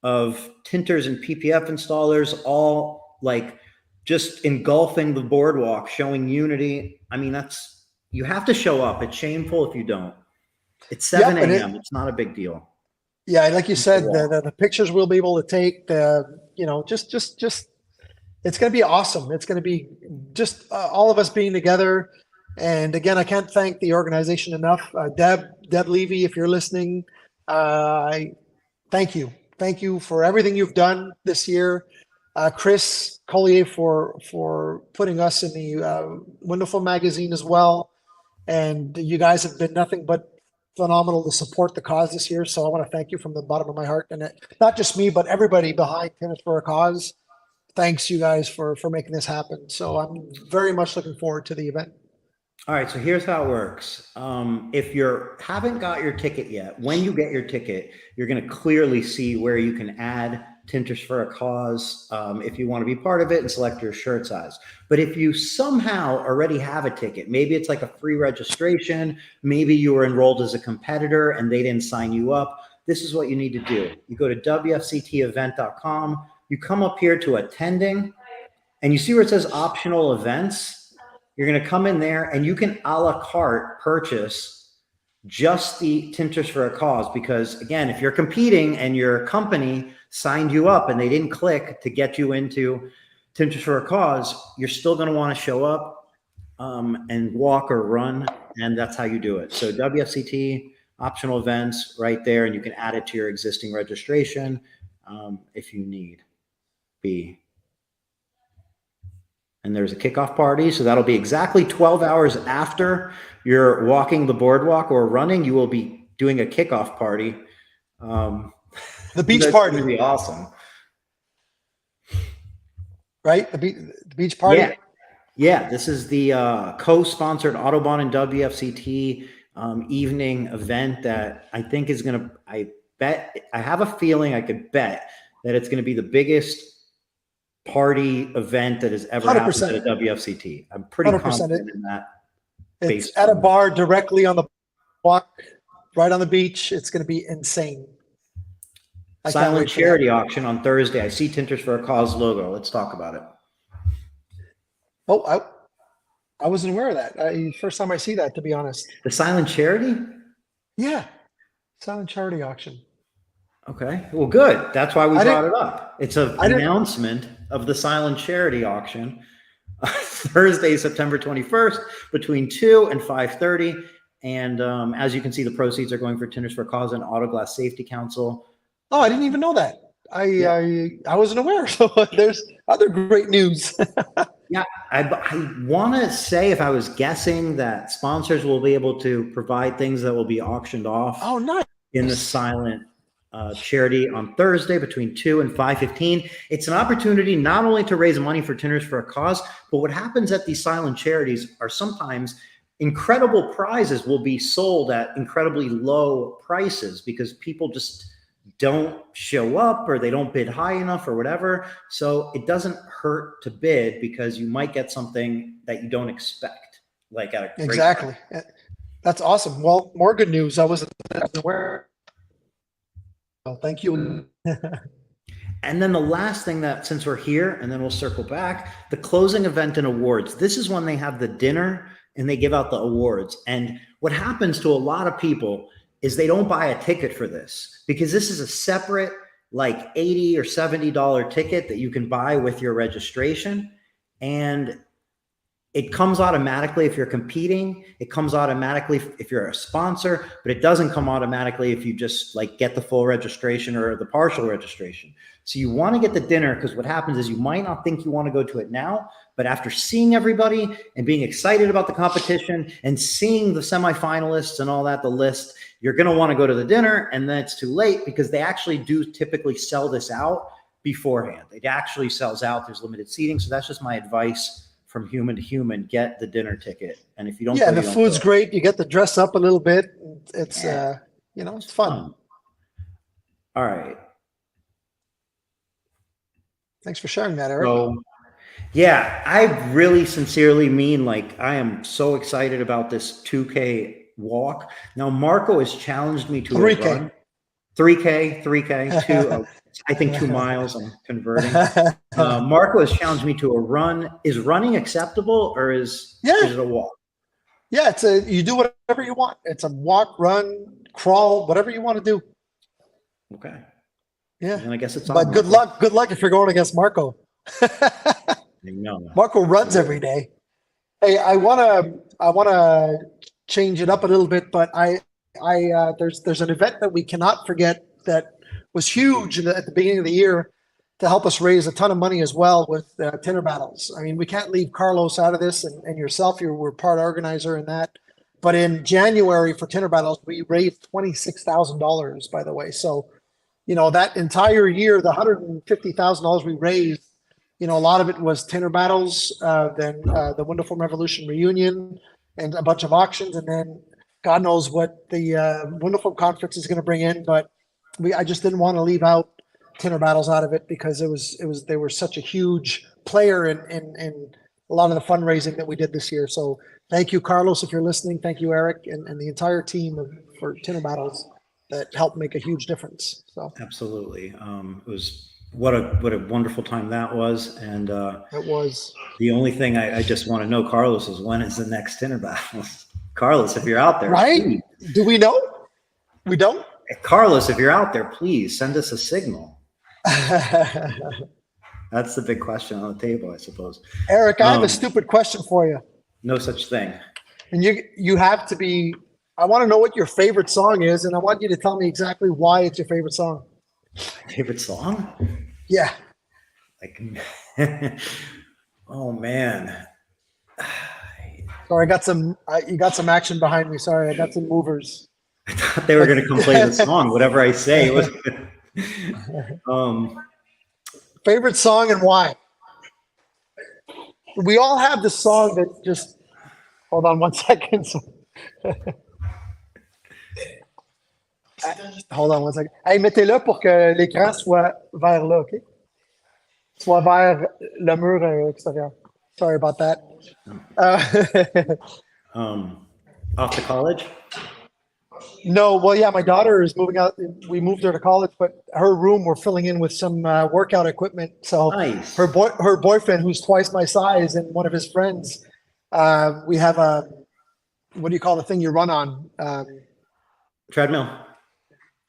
Speaker 2: of tinters and PPF installers all like just engulfing the boardwalk, showing unity. I mean, you have to show up. It's shameful if you don't. It's 7
Speaker 1: Yep. And
Speaker 2: a.m. It's not a big deal.
Speaker 1: yeah, like you said, the pictures we'll be able to take, just it's going to be awesome. It's going to be just all of us being together. And again, I can't thank the organization enough. Deb Levy, if you're listening, I thank you. Thank you for everything you've done this year. Chris Collier for putting us in the Wonderful magazine as well. And you guys have been nothing but phenomenal to support the cause this year. So I want to thank you from the bottom of my heart. And not just me, but everybody behind Tinters for a Cause. Thanks you guys for making this happen. So I'm very much looking forward to the event.
Speaker 2: All right, so here's how it works. If you haven't got your ticket yet, when you get your ticket, you're going to clearly see where you can add Tinters for a Cause if you want to be part of it and select your shirt size. But if you somehow already have a ticket, maybe it's like a free registration, maybe you were enrolled as a competitor and they didn't sign you up, this is what you need to do. You go to wfctevent.com, you come up here to attending, and you see where it says optional events. You're going to come in there and you can a la carte purchase just the Tinters for a Cause, because again, if you're competing and your company signed you up and they didn't click to get you into Tinters for a Cause, you're still going to want to show up and walk or run, and that's how you do it. So WFCT optional events right there, and you can add it to your existing registration if you need be. And there's a kickoff party. So that'll be exactly 12 hours after you're walking the boardwalk or running. You will be doing a kickoff party.
Speaker 1: The beach party.
Speaker 2: It'll be awesome.
Speaker 1: Right? The beach party?
Speaker 2: Yeah. Yeah. This is the co-sponsored Autobahn and WFCT evening event that I think is going to, I have a feeling I could bet that it's going to be the biggest party event that has ever
Speaker 1: 100%.
Speaker 2: happened at a WFCT. I'm pretty
Speaker 1: 100%.
Speaker 2: confident in that.
Speaker 1: It's at a bar directly on the walk, right on the beach. It's going to be insane.
Speaker 2: Silent charity auction on Thursday. I see Tinters for a Cause logo. Let's talk about it.
Speaker 1: Oh, I wasn't aware of that. First time I see that, to be honest.
Speaker 2: The silent charity?
Speaker 1: Yeah. Silent charity auction.
Speaker 2: Okay. Well, good. That's why we brought it up. It's an announcement of the silent charity auction Thursday, September 21st between 2 and 5:30. And as you can see, the proceeds are going for Tinters for a Cause and Autoglass Safety Council.
Speaker 1: Oh, I didn't even know that. I wasn't aware. So there's other great news.
Speaker 2: Yeah, I want to say, if I was guessing, that sponsors will be able to provide things that will be auctioned off.
Speaker 1: Oh, nice.
Speaker 2: In the silent charity on Thursday between 2 and 5:15. It's an opportunity not only to raise money for Tinters for a Cause, but what happens at these silent charities are sometimes incredible prizes will be sold at incredibly low prices because people just don't show up or they don't bid high enough or whatever. So it doesn't hurt to bid because you might get something that you don't expect. Like at a
Speaker 1: exactly. That's awesome. Well, more good news. I wasn't aware. Well, thank you.
Speaker 2: And then the last thing that, since we're here, and then we'll circle back, the closing event and awards. This is when they have the dinner and they give out the awards. And what happens to a lot of people is they don't buy a ticket for this because this is a separate like $80 or $70 ticket that you can buy with your registration. And it comes automatically if you're competing. It comes automatically if you're a sponsor, but it doesn't come automatically if you just like get the full registration or the partial registration. So you want to get the dinner, because what happens is you might not think you want to go to it now, but after seeing everybody and being excited about the competition and seeing the semifinalists and all that, the list, you're going to want to go to the dinner, and then it's too late because they actually do typically sell this out beforehand. It actually sells out. There's limited seating. So that's just my advice from human to human. Get the dinner ticket. And if you don't,
Speaker 1: yeah, the food's great. You get to dress up a little bit. It's, you know, it's fun.
Speaker 2: All right.
Speaker 1: Thanks for sharing that, Eric.
Speaker 2: So, yeah, I really sincerely mean, like, I am so excited about this 2K walk. Now, Marco has challenged me to
Speaker 1: 3K.
Speaker 2: a run. 3K, I think 2 miles. I'm converting. Marco has challenged me to a run. Is running acceptable, or is it a walk?
Speaker 1: Yeah, you do whatever you want. It's a walk, run, crawl, whatever you want to do.
Speaker 2: Okay.
Speaker 1: Yeah.
Speaker 2: And I guess it's on.
Speaker 1: But good luck. Good luck if you're going against Marco. Marco runs every day. Hey, I wanna change it up a little bit, but there's an event that we cannot forget that was huge at the beginning of the year to help us raise a ton of money as well with Tinter Battles. I mean, we can't leave Carlos out of this, and yourself, you were part organizer in that. But in January for Tinter Battles, we raised $26,000, by the way. So, you know, that entire year, the $150,000 we raised, you know, a lot of it was Tinter Battles, then the Wonderful Revolution reunion, and a bunch of auctions, and then God knows what the Wonderful Conference is going to bring in. But I just didn't want to leave out Tinter Battles out of it, because they were such a huge player in a lot of the fundraising that we did this year. So thank you, Carlos, if you're listening. Thank you, Eric, and the entire team for Tinter Battles that helped make a huge difference. So
Speaker 2: absolutely, it was what a wonderful time that was, and
Speaker 1: it was.
Speaker 2: The only thing I just want to know, Carlos, is when is the next Tinter Battles? Carlos, if you're out there,
Speaker 1: right?
Speaker 2: Please.
Speaker 1: Do we know? We don't.
Speaker 2: Carlos, if you're out there, please send us a signal. That's the big question on the table, I suppose.
Speaker 1: Eric, I have a stupid question for you.
Speaker 2: No such thing.
Speaker 1: And you have to be. I want to know what your favorite song is, and I want you to tell me exactly why it's your favorite song.
Speaker 2: Favorite song?
Speaker 1: Yeah.
Speaker 2: Like, oh man.
Speaker 1: Sorry, I got some. You got some action behind me. Sorry, I got some movers.
Speaker 2: I thought they were going to come play the song. Whatever I say, it was.
Speaker 1: Favorite song and why? We all have the song that just. Hold on 1 second. Hold on 1 second. Hey, mettez-le pour que l'écran soit vers là, OK? Soit vers le mur extérieur. Sorry about that.
Speaker 2: Off to college?
Speaker 1: No, well, yeah, my daughter is moving out. We moved her to college, but her room we're filling in with some workout equipment. So
Speaker 2: nice.
Speaker 1: Her boyfriend, who's twice my size, and one of his friends, we have a, what do you call the thing you run on?
Speaker 2: Treadmill.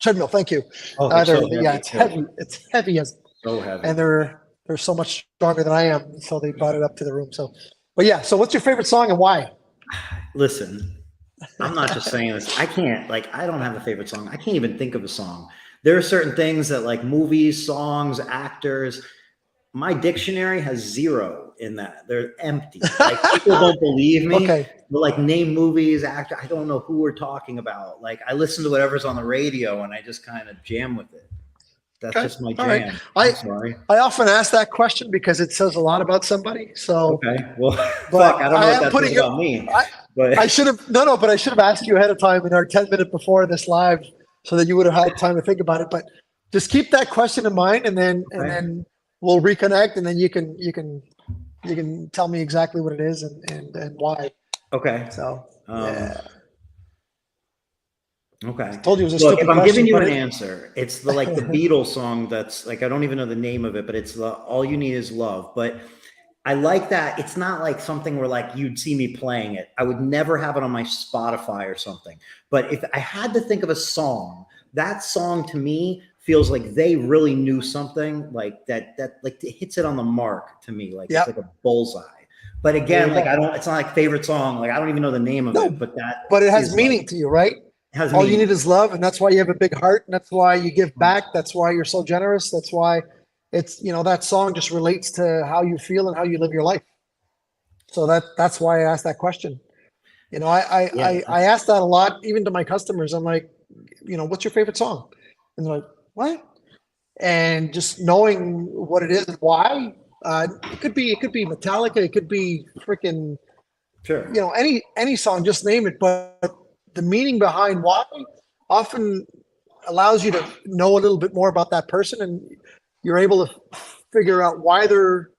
Speaker 1: Treadmill. Thank you.
Speaker 2: Oh,
Speaker 1: yeah, it's heavy. It's heavy as
Speaker 2: so heavy,
Speaker 1: and they're so much stronger than I am. So they brought it up to the room. So, but yeah. So what's your favorite song and why?
Speaker 2: Listen, I'm not just saying this. I don't have a favorite song. I can't even think of a song. There are certain things that, like movies, songs, actors, my dictionary has 0 in that. They're empty. Like, people don't believe me.
Speaker 1: Okay.
Speaker 2: But like, name movies, actor. I don't know who we're talking about. Like, I listen to whatever's on the radio and I just kind of jam with it. That's just my jam.
Speaker 1: Right.
Speaker 2: I'm sorry.
Speaker 1: I often ask that question because it says a lot about somebody. So
Speaker 2: okay. Well, fuck, I don't know what that says about me. But
Speaker 1: I should have but I should have asked you ahead of time in our 10-minute before this live, so that you would have had time to think about it. But just keep that question in mind, and then we'll reconnect, and then you can tell me exactly what it is and why.
Speaker 2: Okay.
Speaker 1: So yeah.
Speaker 2: Okay.
Speaker 1: I told you it was a
Speaker 2: Look,
Speaker 1: stupid
Speaker 2: if I'm
Speaker 1: question,
Speaker 2: giving you
Speaker 1: but
Speaker 2: an answer, it's the Beatles song that's like, I don't even know the name of it, but it's the All You Need Is Love. But I like that. It's not like something where like you'd see me playing it. I would never have it on my Spotify or something. But if I had to think of a song, that song to me feels like they really knew something like that like it hits it on the mark to me. Like, It's like a bullseye. But
Speaker 1: There
Speaker 2: again,
Speaker 1: you
Speaker 2: like
Speaker 1: go.
Speaker 2: it's not like favorite song. Like I don't even know the name of it,
Speaker 1: No,
Speaker 2: but that
Speaker 1: but it has
Speaker 2: is like,
Speaker 1: meaning to you, right?
Speaker 2: has
Speaker 1: All you need
Speaker 2: meaning.
Speaker 1: is love, and that's why you have a big heart, and that's why you give back. That's why you're so generous. That's why it's, that song just relates to how you feel and how you live your life. So that's why I asked that question.
Speaker 2: Yeah.
Speaker 1: I ask that a lot, even to my customers. I'm like, what's your favorite song? And they're like, what? And just knowing what it is and why. It could be Metallica, it could be freaking,
Speaker 2: Sure.
Speaker 1: any song, just name it. But the meaning behind why often allows you to know a little bit more about that person, and you're able to figure out why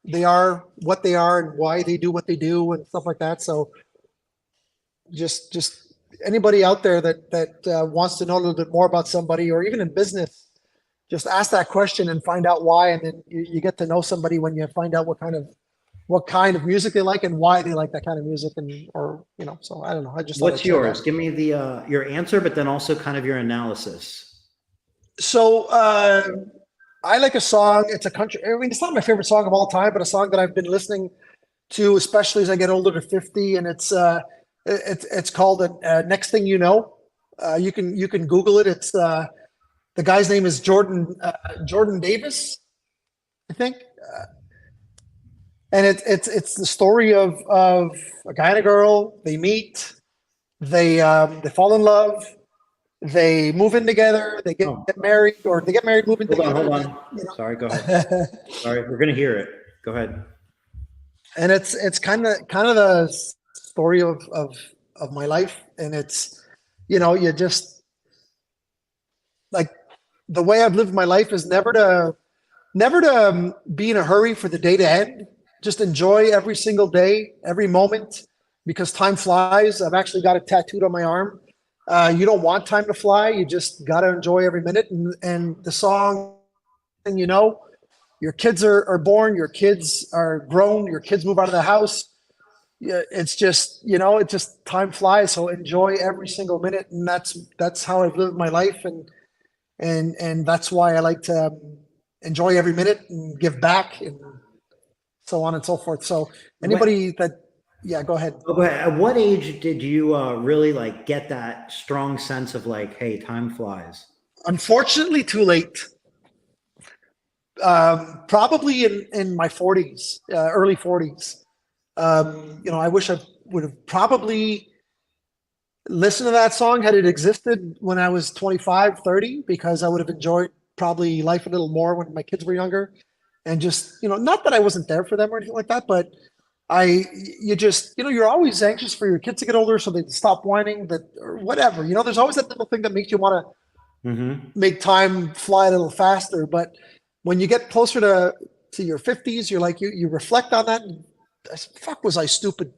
Speaker 1: they are what they are and why they do what they do and stuff like that. So just anybody out there that wants to know a little bit more about somebody, or even in business, just ask that question and find out why, and then you get to know somebody when you find out what kind of music they like and why they like that kind of music, and or so I don't know, I just thought I'd
Speaker 2: What's
Speaker 1: share that.
Speaker 2: yours? Give me the your answer, but then also kind of your analysis.
Speaker 1: So I like a song. It's a country. I mean, it's not my favorite song of all time, but a song that I've been listening to, especially as I get older to 50, and it's called "Next Thing You Know." You can Google it. It's the guy's name is Jordan Davis, I think, and it's the story of a guy and a girl. They meet, they fall in love, they move in together, they get
Speaker 2: Oh,
Speaker 1: married, or they get married, move in
Speaker 2: hold on,
Speaker 1: together,
Speaker 2: hold
Speaker 1: and then,
Speaker 2: on. Sorry, go ahead. Sorry, we're gonna hear it. Go ahead.
Speaker 1: and it's kind of the story of my life, and it's you just like the way I've lived my life is never to be in a hurry for the day to end. Just enjoy every single day, every moment, because time flies. I've actually got it tattooed on my arm. You don't want time to fly. You just got to enjoy every minute. And the song, and your kids are born, your kids are grown, your kids move out of the house. Yeah, it's just, it just time flies. So enjoy every single minute. And that's how I've lived my life. And that's why I like to enjoy every minute and give back and so on and so forth. So
Speaker 2: When,
Speaker 1: anybody yeah, go ahead.
Speaker 2: oh, go ahead. At what age did you really like get that strong sense of like, hey, time flies?
Speaker 1: Unfortunately, too late. Probably in my 40s, early 40s. I wish I would have probably listened to that song had it existed when I was 25, 30, because I would have enjoyed probably life a little more when my kids were younger. And just, not that I wasn't there for them or anything like that, but you just, you're always anxious for your kids to get older so they stop whining, that or whatever. There's always that little thing that makes you want to
Speaker 2: Mm-hmm.
Speaker 1: make time fly a little faster. But when you get closer to your 50s, you're like, you reflect on that. And, fuck, was I stupid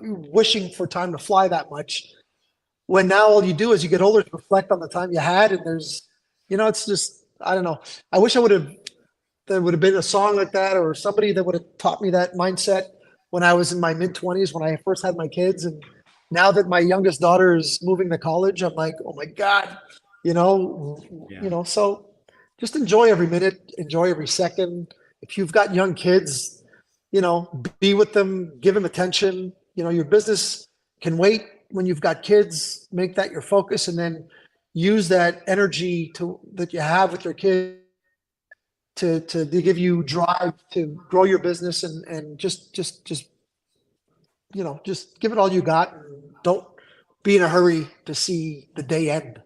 Speaker 1: wishing for time to fly that much? When now all you do as you get older is reflect on the time you had, and it's just, I don't know. I wish there would have been a song like that, or somebody that would have taught me that mindset when I was in my mid 20s, when I first had my kids. And now that my youngest daughter is moving to college, I'm like, oh my God,
Speaker 2: Yeah.
Speaker 1: so just enjoy every minute, enjoy every second. If you've got young kids, be with them, give them attention. Your business can wait. When you've got kids, make that your focus, and then use that energy that you have with your kids to give you drive to grow your business, and just give it all you got, and don't be in a hurry to see the day end. Does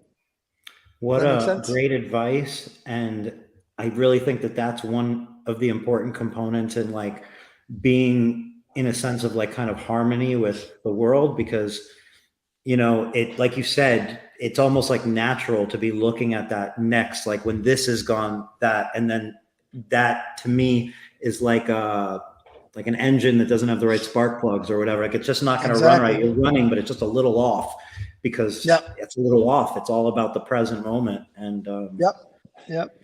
Speaker 2: What
Speaker 1: that make
Speaker 2: a
Speaker 1: sense?
Speaker 2: great advice. And I really think that that's one of the important components in like being in a sense of like kind of harmony with the world, because, it, like you said, it's almost like natural to be looking at that next, like when this is gone, that, and then that to me is like an engine that doesn't have the right spark plugs or whatever. Like it's just not going to run right.
Speaker 1: Exactly.
Speaker 2: You're running, but it's just a little off because
Speaker 1: Yep.
Speaker 2: it's a little off. It's all about the present moment. And
Speaker 1: Yep. Yep.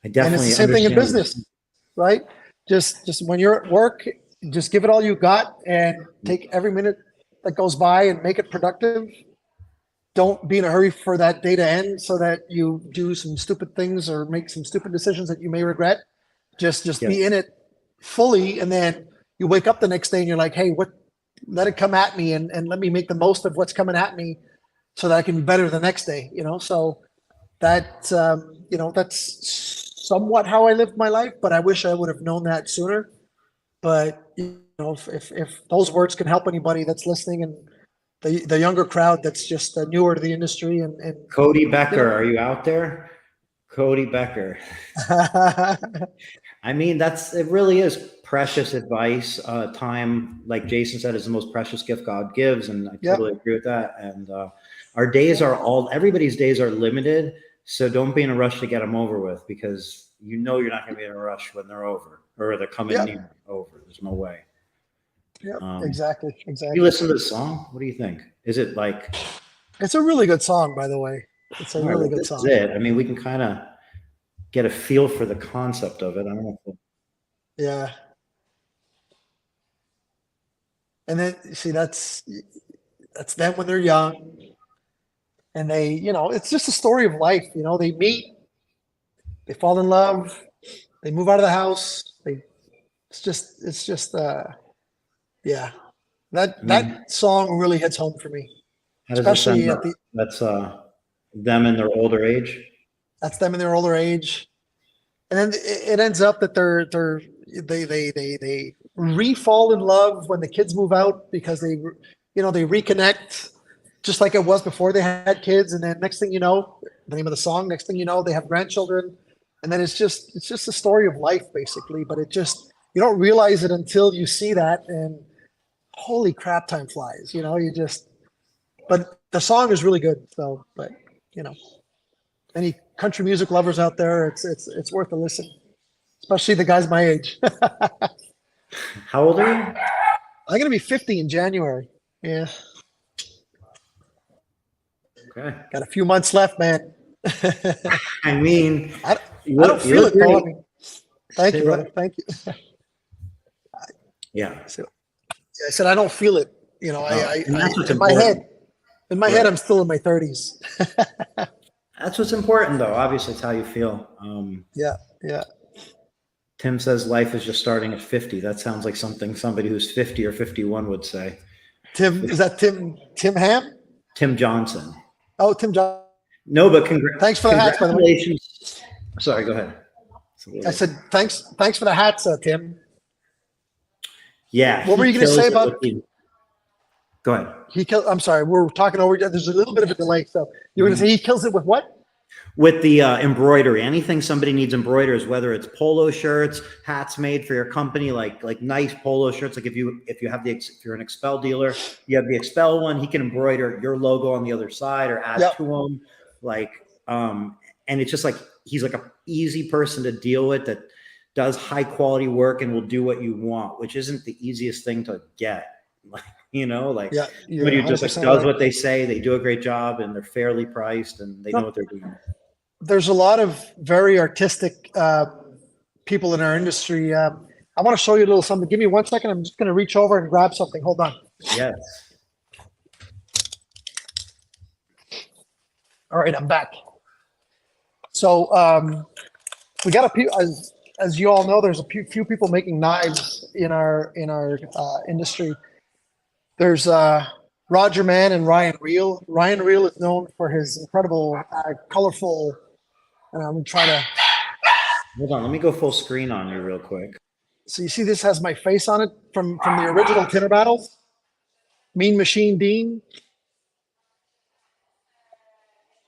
Speaker 2: I
Speaker 1: And it's the
Speaker 2: definitely
Speaker 1: same thing in
Speaker 2: understand.
Speaker 1: business, right? Just when you're at work, just give it all you got, and take every minute that goes by and make it productive. Don't be in a hurry for that day to end so that you do some stupid things or make some stupid decisions that you may regret. Just
Speaker 2: Yeah.
Speaker 1: be in it fully, and then you wake up the next day and you're like, hey, let it come at me and let me make the most of what's coming at me so that I can be better the next day, So that, that's somewhat how I lived my life, but I wish I would have known that sooner. But, if those words can help anybody that's listening and the younger crowd that's just newer to the industry and
Speaker 2: Cody Becker, are you out there? Cody Becker. I mean, it really is precious advice. Time, like Jason said, is the most precious gift God gives. And I totally agree with that. And our days everybody's days are limited. So don't be in a rush to get them over with, because you're not going to be in a rush when they're over, or they're coming near over. There's no way.
Speaker 1: Yeah, exactly.
Speaker 2: You listen to the song. What do you think? Is it like?
Speaker 1: It's a really good song, by the way. It's a really good song.
Speaker 2: This is it. I mean, we can kind of get a feel for the concept of it. I don't know.
Speaker 1: Yeah. And then see, that's them when they're young, and they, it's just a story of life. They meet, they fall in love, they move out of the house. It's just yeah. That song really hits home for me. Especially at
Speaker 2: that's them in their older age.
Speaker 1: That's them in their older age, and then it ends up that they re-fall in love when the kids move out, because they reconnect just like it was before they had kids, and then next thing you know, the name of the song, next thing you know, they have grandchildren, and then it's just a story of life basically. But you don't realize it until you see that, and holy crap, time flies. But the song is really good. So, but any country music lovers out there, it's worth a listen, especially the guys my age.
Speaker 2: How old are you?
Speaker 1: I'm gonna be 50 in January. Yeah.
Speaker 2: Okay.
Speaker 1: Got a few months left, man.
Speaker 2: I mean,
Speaker 1: I don't feel it though. I mean, thank you, brother. Thank you.
Speaker 2: Yeah.
Speaker 1: So, I said I don't feel it. In my head, I'm still in my 30s.
Speaker 2: That's what's important, though. Obviously, it's how you feel.
Speaker 1: Yeah.
Speaker 2: Tim says life is just starting at 50. That sounds like something somebody who's 50 or 51 would say.
Speaker 1: Is that Tim Ham?
Speaker 2: Tim Johnson.
Speaker 1: Oh, Tim Johnson.
Speaker 2: No, but
Speaker 1: thanks for the hats, by the way.
Speaker 2: Sorry, go ahead.
Speaker 1: I said thanks for the hats, Tim.
Speaker 2: Yeah.
Speaker 1: What were you going to say about?
Speaker 2: Go ahead.
Speaker 1: I'm sorry, we're talking over. There's a little bit of a delay, so you were going to say he kills it with what?
Speaker 2: With the embroidery. Anything somebody needs embroiders, whether it's polo shirts, hats made for your company, like nice polo shirts. Like if you're an Expel dealer, you have the Expel one, he can embroider your logo on the other side or add to them. And it's just like he's like a easy person to deal with that does high quality work and will do what you want, which isn't the easiest thing to get. Somebody who just does what they say, they do a great job, and they're fairly priced, and they know what they're doing.
Speaker 1: There's a lot of very artistic people in our industry. I want to show you a little something. Give me 1 second. I'm just going to reach over and grab something. Hold on.
Speaker 2: Yes.
Speaker 1: All right, I'm back. So we got as you all know, there's a few people making knives in our industry. There's Roger Mann and Ryan Reel. Ryan Reel is known for his incredible, colorful, and I'm going to try to...
Speaker 2: Hold on, let me go full screen on you real quick.
Speaker 1: So you see this has my face on it from the original Tinter Battles. Mean Machine Dean.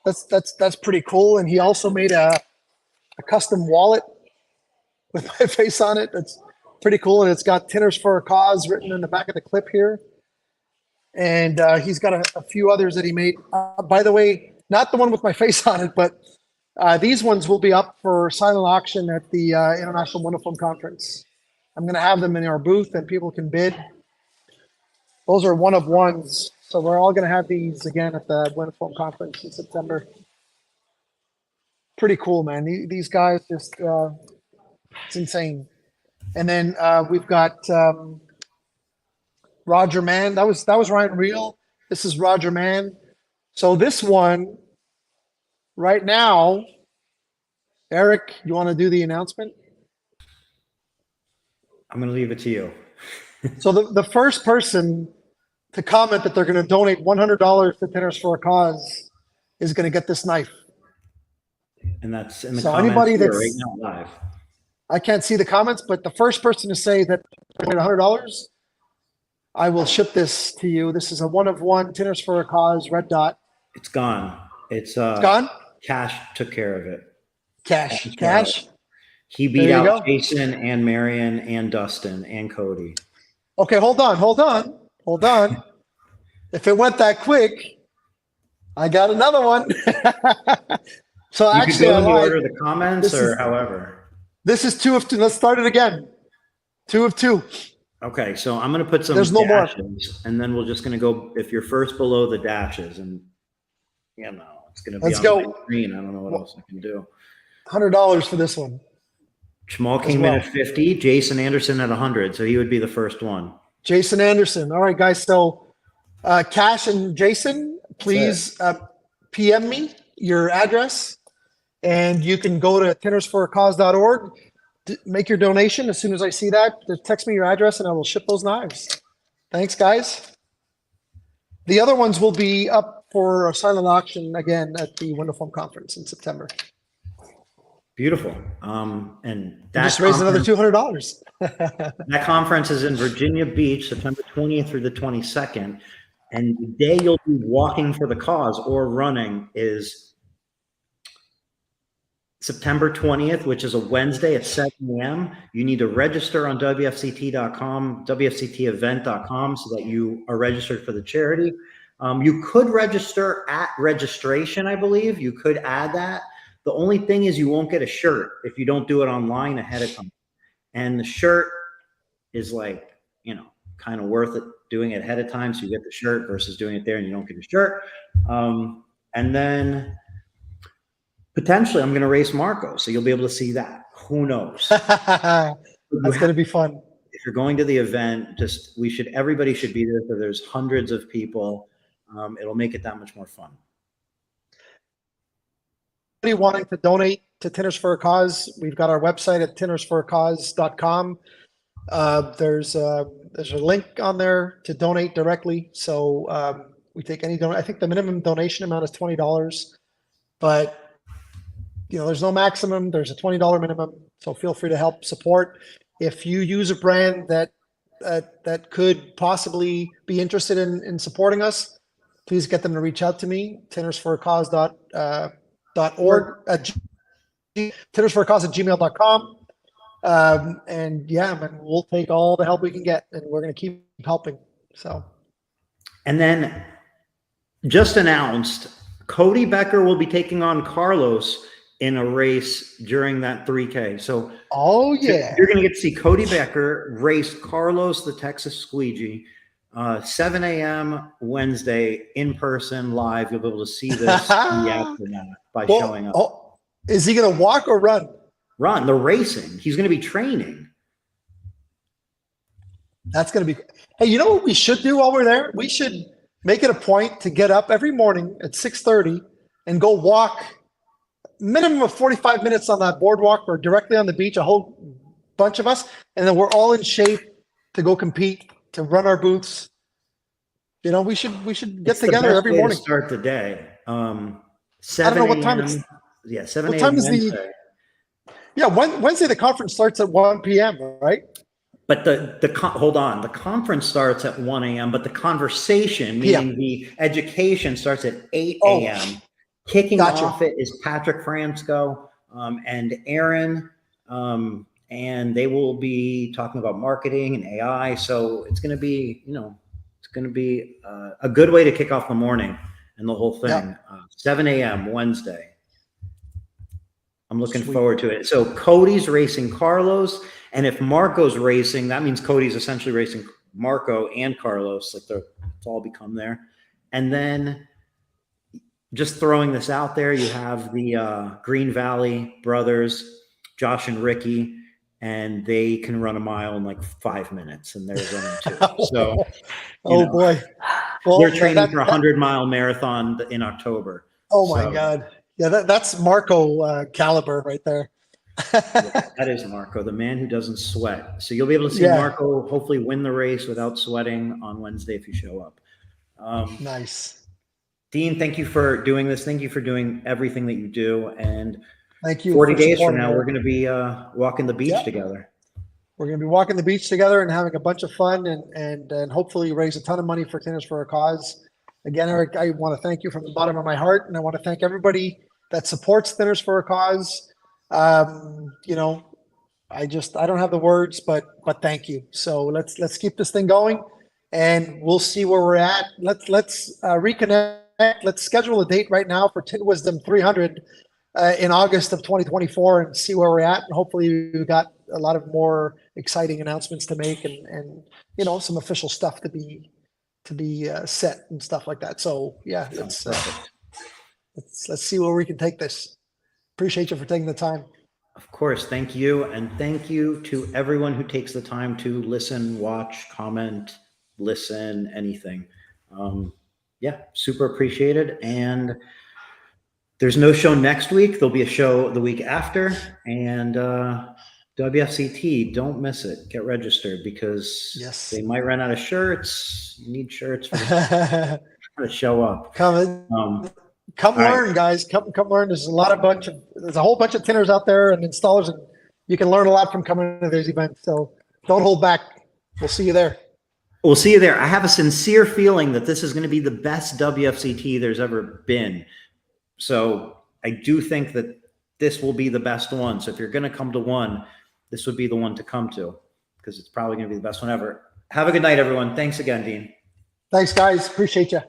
Speaker 1: That's pretty cool. And he also made a custom wallet with my face on it. That's pretty cool. And it's got Tinters for a Cause written in the back of the clip here. And he's got a few others that he made. By the way, not the one with my face on it, but these ones will be up for silent auction at the International Monofilm Conference. I'm going to have them in our booth and people can bid. Those are one of ones. So we're all going to have these again at the Monofilm Conference in September. Pretty cool, man. These guys just, it's insane. And then we've got Roger Mann. That was Ryan Reel. This is Roger Mann. So this one right now, Eric, you want to do the announcement?
Speaker 2: I'm going to leave it to you.
Speaker 1: So the first person to comment that they're going to donate $100 to Tinters for a Cause is going to get this knife.
Speaker 2: And that's in the
Speaker 1: So
Speaker 2: comments
Speaker 1: anybody
Speaker 2: here right
Speaker 1: that's,
Speaker 2: now live.
Speaker 1: I can't see the comments, but the first person to say that $100, I will ship this to you. This is a 1-of-1 Tinters for a Cause red dot.
Speaker 2: It's gone. It's
Speaker 1: gone.
Speaker 2: Cash took care of it.
Speaker 1: Cash.
Speaker 2: He beat
Speaker 1: There you
Speaker 2: out
Speaker 1: go.
Speaker 2: Jason and Marion and Dustin and Cody.
Speaker 1: Okay, hold on. If it went that quick, I got another one. So
Speaker 2: You
Speaker 1: actually,
Speaker 2: could go
Speaker 1: I
Speaker 2: in the
Speaker 1: lied.
Speaker 2: order of the comments or however.
Speaker 1: This is 2 of 2. Let's start it again. 2 of 2.
Speaker 2: Okay, so I'm going to put some
Speaker 1: There's no more.
Speaker 2: dashes, and then we're just going to go if you're first below the dashes, and it's going to be
Speaker 1: Let's
Speaker 2: on
Speaker 1: go.
Speaker 2: my screen. I don't know what else I can do.
Speaker 1: $100 for this one.
Speaker 2: Jamal came in at 50. Jason Anderson at 100, so he would be the first one.
Speaker 1: Jason Anderson. All right, guys. So Cash and Jason, please PM me your address, and you can go to tintersforacause.org, make your donation. As soon as I see that, just text me your address, and I will ship those knives. Thanks, guys. The other ones will be up for a silent auction again at the Window Foam Conference in September.
Speaker 2: Beautiful. And that
Speaker 1: just raised another $200.
Speaker 2: That conference is in Virginia Beach, September 20th through the 22nd. And the day you'll be walking for the cause or running is September 20th, which is a Wednesday at 7 a.m. You need to register on WFCT.com, WFCTevent.com, so that you are registered for the charity. You could register at registration, I believe. You could add that. The only thing is you won't get a shirt if you don't do it online ahead of time. And the shirt is like, kind of worth it doing it ahead of time. So you get the shirt versus doing it there and you don't get a shirt. And then potentially I'm going to race Marco. So you'll be able to see that. Who knows?
Speaker 1: That's going to be fun.
Speaker 2: If you're going to the event, everybody should be there. So there's hundreds of people. It'll make it that much more fun.
Speaker 1: Wanting to donate to Tinters for a Cause, we've got our website at tintersforacause.com. There's a link on there to donate directly. So we take any donation. I think the minimum donation amount is $20, but there's no maximum. There's a $20 minimum. So feel free to help support. If you use a brand that could possibly be interested in supporting us, please get them to reach out to me. tintersforacause.org, tintersforacause@gmail.com. And man, we'll take all the help we can get, and we're going to keep helping. So,
Speaker 2: and then just announced, Cody Becker will be taking on Carlos in a race during that 3K. So, you're going to get to see Cody Becker race Carlos the Texas Squeegee, 7 a.m. Wednesday in person live. You'll be able to see this in the aftermath by showing up.
Speaker 1: Is he going to walk or run?
Speaker 2: Run. The racing. He's going to be training.
Speaker 1: That's going to be. Hey, you know what we should do while we're there? We should make it a point to get up every morning at 6:30 and go walk minimum of 45 minutes on that boardwalk or directly on the beach, a whole bunch of us, and then we're all in shape to go compete, to run our booths. We should get together every morning.
Speaker 2: To start the day. 7
Speaker 1: I don't know what time it's.
Speaker 2: Yeah, 7
Speaker 1: a.m. What time is
Speaker 2: Wednesday.
Speaker 1: Wednesday the conference starts at 1 p.m., right?
Speaker 2: But hold on, the conference starts at 1 a.m., but the conversation, meaning the education, starts at 8 a.m. Kicking off it is Patrick Francisco and Aaron, and they will be talking about marketing and AI. So it's going to be, a good way to kick off the morning and the whole thing. 7 a.m. Wednesday. I'm looking forward to it. So Cody's racing Carlos, and if Marco's racing, that means Cody's essentially racing Marco and Carlos. Like it's all become there. And then just throwing this out there, you have the Green Valley brothers, Josh and Ricky, and they can run a mile in like 5 minutes, and they're running too. So,
Speaker 1: boy, well,
Speaker 2: they're training for a 100-mile marathon in October.
Speaker 1: Oh my God. Yeah, that's Marco caliber right there.
Speaker 2: Yeah, that is Marco, the man who doesn't sweat. So you'll be able to see
Speaker 1: Yeah,
Speaker 2: Marco hopefully win the race without sweating on Wednesday if you show up.
Speaker 1: nice.
Speaker 2: Dean, thank you for doing this. Thank you for doing everything that you do. And
Speaker 1: Thank you
Speaker 2: 40
Speaker 1: for
Speaker 2: days from
Speaker 1: supporting
Speaker 2: now,
Speaker 1: me.
Speaker 2: we're going to be walking the beach
Speaker 1: Yeah,
Speaker 2: together.
Speaker 1: we're going to be walking the beach together and having a bunch of fun and hopefully raise a ton of money for Tinters for a Cause. Again, Eric, I want to thank you from the bottom of my heart, and I want to thank everybody that supports Tinters for a Cause. You know, I don't have the words, but thank you. So let's keep this thing going, and we'll see where we're at. Let's reconnect. Let's schedule a date right now for Tint Wisdom 300 in August of 2024 and see where we're at. And hopefully we've got a lot of more exciting announcements to make and you know, some official stuff to be set and stuff like that. So yeah, let's see where we can take this. Appreciate you for taking the time.
Speaker 2: Of course, thank you. And thank you to everyone who takes the time to listen, watch, comment, listen, anything. Yeah, super appreciated. And there's no show next week. There'll be a show the week after. And WFCT, don't miss it. Get registered because
Speaker 1: Yes.
Speaker 2: they might run out of shirts. You need shirts for to show up.
Speaker 1: Come
Speaker 2: all
Speaker 1: learn,
Speaker 2: right.
Speaker 1: guys. Come learn. There's a whole bunch of Tinters out there and installers, and you can learn a lot from coming to these events. So don't hold back. We'll see you there.
Speaker 2: We'll see you there. I have a sincere feeling that this is going to be the best WFCT there's ever been. So I do think that this will be the best one. So if you're going to come to one, this would be the one to come to because it's probably going to be the best one ever. Have a good night, everyone. Thanks again, Dean.
Speaker 1: Thanks, guys. Appreciate you.